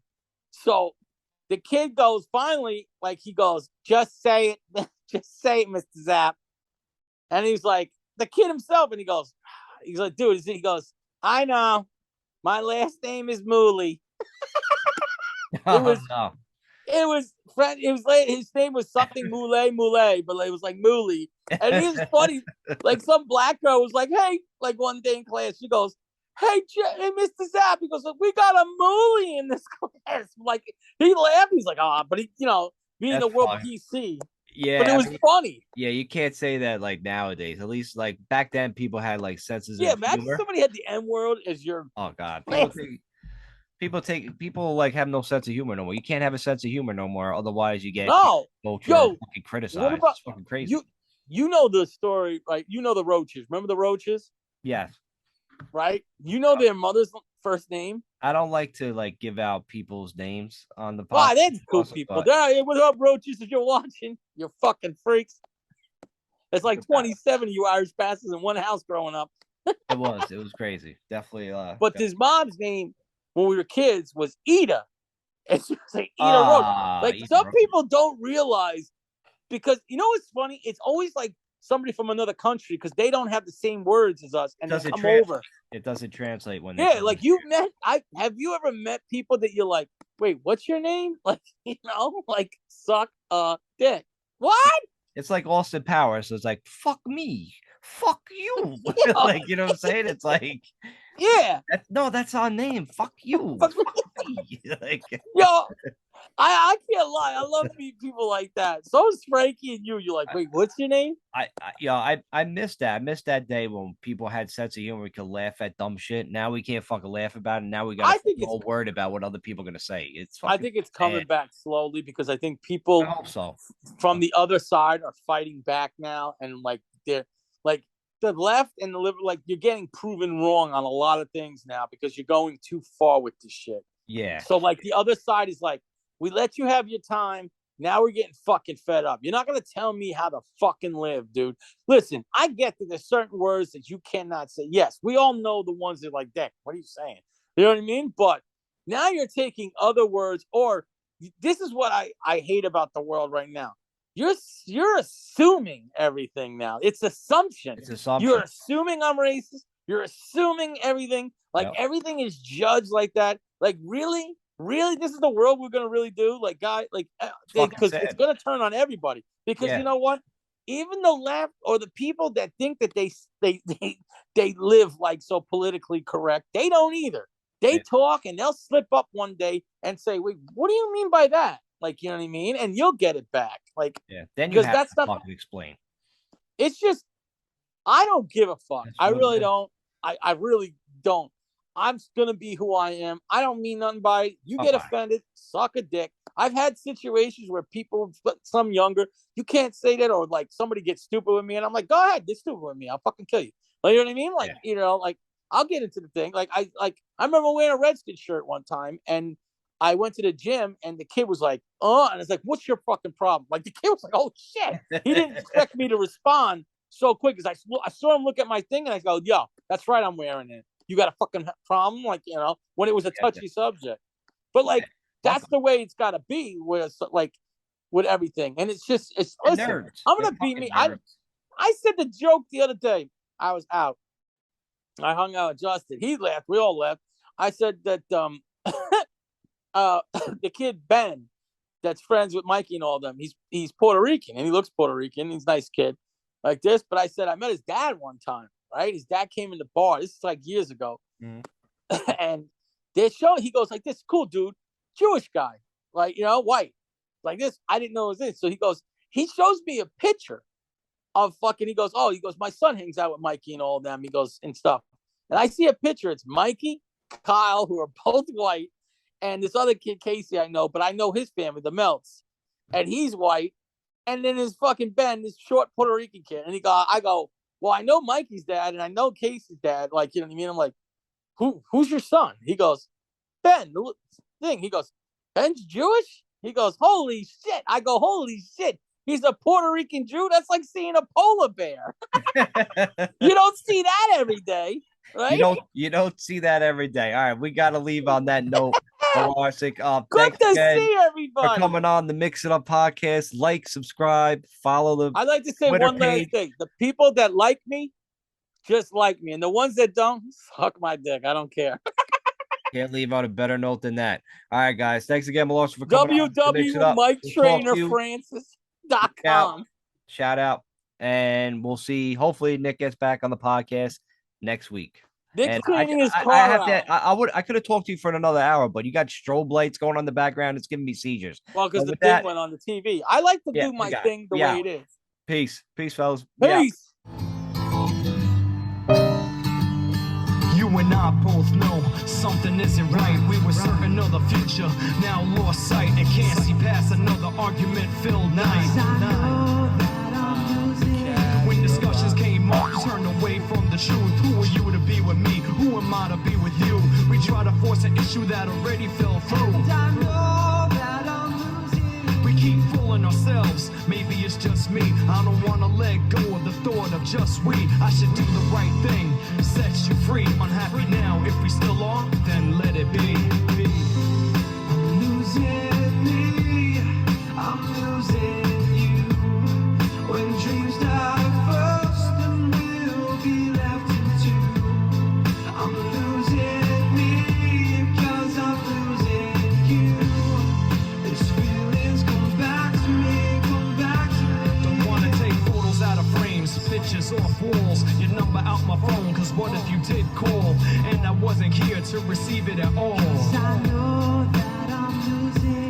So the kid goes, finally, like he goes, just say it, just say it, Mr. Zap. And he's like, the kid himself, and he's like, dude, he goes, I know, my last name is Mooley. It Oh was no. it was it was late. His name was something Moulet, but it was like Mooley. And it is funny. Like some black girl was like, "Hey," like one day in class, she goes, "Hey, hey, Mr. Zapp," he goes, "We got a Mooley in this class." Like he laughed. He's like, "Ah," but he, being That's a world fine. PC. But it Yeah, I was mean, funny. yeah, you can't say that like nowadays. At least like back then, people had like senses Yeah, of imagine humor. somebody had the N word as your Oh God, class. people like have no sense of humor no more. You can't have a sense of humor no more. Otherwise, you get No, vulture or yo, fucking what criticized. about It's fucking crazy. you? You know the story, right? You know the Roaches. Remember the Roaches, Yes. right? You know their mother's first name. I don't like to like give out people's names on the Why? podcast, They're cool people. but They're, hey, what up, Roaches? If you're watching, you fucking freaks. It's like uh, 27 of you Irish bastards in one house growing up. it was crazy. Definitely. But his mom's name when we were kids was Ida. And she was like Ida Roach. Like Either some people don't realize because you know what's funny? It's always like somebody from another country because they don't have the same words as us and they doesn't come translate. over. It doesn't translate when they Yeah, come like in you've here. met I have you ever met people that you're like, wait, what's your name? Like, like suck dick. What? It's like Austin Powers. So it's like fuck me, fuck you. Yeah, Like you know what I'm saying? It's like yeah. that's our name. Fuck you. Fuck Fuck me. Like yo, I can't lie. I love meeting people like that. So is Frankie and you. You're like, wait, what's your name? I missed that. I missed that day when people had sense of humor. We could laugh at dumb shit. Now we can't fucking laugh about it. Now we got I to think it's all worried about what other people are gonna say. It's I fucking think it's coming sad. back slowly because I think I people hope so. from the other side are fighting back now, and like they're like the left and the liberal, like you're getting proven wrong on a lot of things now because you're going too far with this shit. Yeah. So like the other side is like, we let you have your time. Now we're getting fucking fed up. You're not gonna tell me how to fucking live, dude. Listen, I get that there's certain words that you cannot say. Yes, we all know the ones that are like, "Dick, what are you saying?" You know what I mean? But now you're taking other words, or this is what I hate about the world right now. You're assuming everything now. It's assumption. It's assumption. You're assuming I'm racist. You're assuming everything. Like Yep. everything is judged like that. Like really, really, this is the world we're gonna really do. Like guy, like It's fucking because it's sad. gonna turn on everybody. Because you Yeah. know what? Even the left or the people that think that they live like so politically correct, they don't either. They Yeah. talk and they'll slip up one day and say, "Wait, what do you mean by that?" Like, you know what I mean? And you'll get it back. Like, Yeah. Then you because have that's to not. fucking explain. It's just I don't give a fuck. That's I what it really is. don't. I really don't. I'm gonna be who I am. I don't mean nothing by it. You get Bye-bye. offended, suck a dick. I've had situations where people, some younger, you can't say that, or like somebody gets stupid with me, and I'm like, go ahead, get stupid with me. I'll fucking kill you. Like, you know what I mean? Like, like I'll get into the thing. Like I remember wearing a Redskin shirt one time, and I went to the gym, and the kid was like, "Oh," and it's like, "What's your fucking problem?" Like the kid was like, "Oh shit!" He didn't expect me to respond so quick, because I saw him look at my thing, and I go, "Yo, that's right, I'm wearing it. You got a fucking problem?" Like, when it was a touchy subject. But like, that's the way it's got to be with like with everything. And it's just, listen, nerds. I'm gonna be me. I said the joke the other day. I was out. I hung out with Justin. He laughed. We all laughed. I said that the kid Ben, that's friends with Mikey and all of them, he's Puerto Rican, and he looks Puerto Rican. He's a nice kid like this. But I said I met his dad one time. Right, his dad came in the bar. This is like years ago, and they're showing. He goes like, "This cool dude, Jewish guy, like white, like this." I didn't know it was this. So he shows me a picture of fucking. He goes, my son hangs out with Mikey and all of them. He goes and stuff, and I see a picture. It's Mikey, Kyle, who are both white, and this other kid Casey I know, but I know his family, the Melts, and he's white, and then his fucking Ben, this short Puerto Rican kid, and I go. Well, I know Mikey's dad and I know Casey's dad. Like, you know what I mean? I'm like, who's your son? He goes, Ben. He goes, Ben's Jewish? He goes, holy shit. I go, holy shit. He's a Puerto Rican Jew? That's like seeing a polar bear. You don't see that every day, right? You don't see that every day. All right, we got to leave on that note. Good to see everybody for coming on the Mix It Up podcast. Like, subscribe, follow the. I'd like to say Twitter one last thing. The people that like me, just like me, and the ones that don't, suck my dick. I don't care. Can't leave on a better note than that. All right, guys. Thanks again, Melorzo, for coming on. www.MikeTrainerFrancis.com. Shout out, and we'll see. Hopefully, Nick gets back on the podcast next week. Nick's cleaning his car out. I could have talked to you for another hour, but you got strobe lights going on in the background. It's giving me seizures. Well, because the thing went on the TV. I like to do my thing the way it is. Peace, fellas. Peace. You and I both know something isn't right. We were certain of the future, now lost sight, and can't see past another argument-filled night. When discussions came up, turned away from the truth. Who are you to be with me? Who am I to be with you? We try to force an issue that already fell through. We keep fooling ourselves. Maybe it's just me. I don't want to let go of the thought of just we. I should do the right thing, set you free. Unhappy now, if we still are, then let it be. I'm losing me, I'm losing you. When dreams die first, then we'll be left in two. I'm losing me, cause I'm losing you. This feeling's come back to me, come back to me. Don't wanna take photos out of frames, pictures off walls, your number out my phone, cause what if you did call and I wasn't here to receive it at all? Cause I know that I'm losing.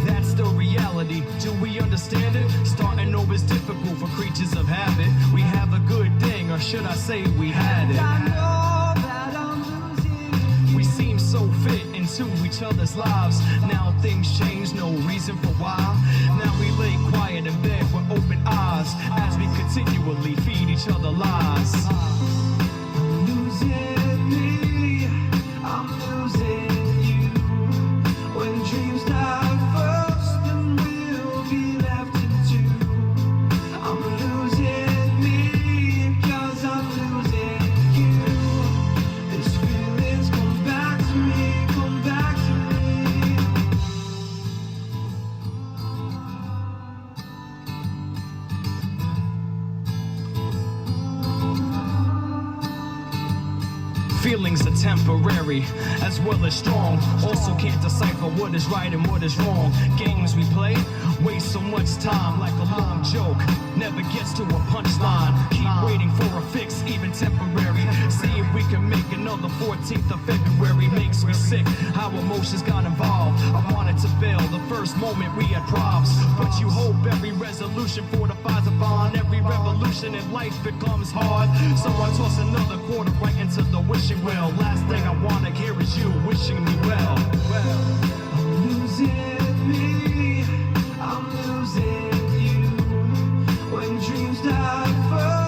That's the reality, do we understand it? Starting over is difficult for creatures of habit. We have a good thing, or should I say we had it? I know that I'm losing. We seem so fit into each other's lives. Now things change, no reason for why. Now we lay quiet in bed with open eyes as we continually feed each other lies. I'm losing me, I'm losing you. When dreams die first, then we'll be left in two. I'm losing me, cause I'm losing you. This feeling's come back to me, come back to me. Feelings are temporary, as well as strong. Also can't decipher what is right and what is wrong. Games we play waste so much time, like a long joke never gets to a punchline. Keep waiting for a fix, even temporary. See if we can make another 14th of February. Makes me sick how emotions got involved. I wanted to bail the first moment we had problems, but you hope every resolution fortifies a bond. Every revolution fortunate life becomes hard. So I toss another quarter right into the wishing well. Last thing I wanna hear is you wishing me well. I'm losing me, I'm losing you. When dreams die first.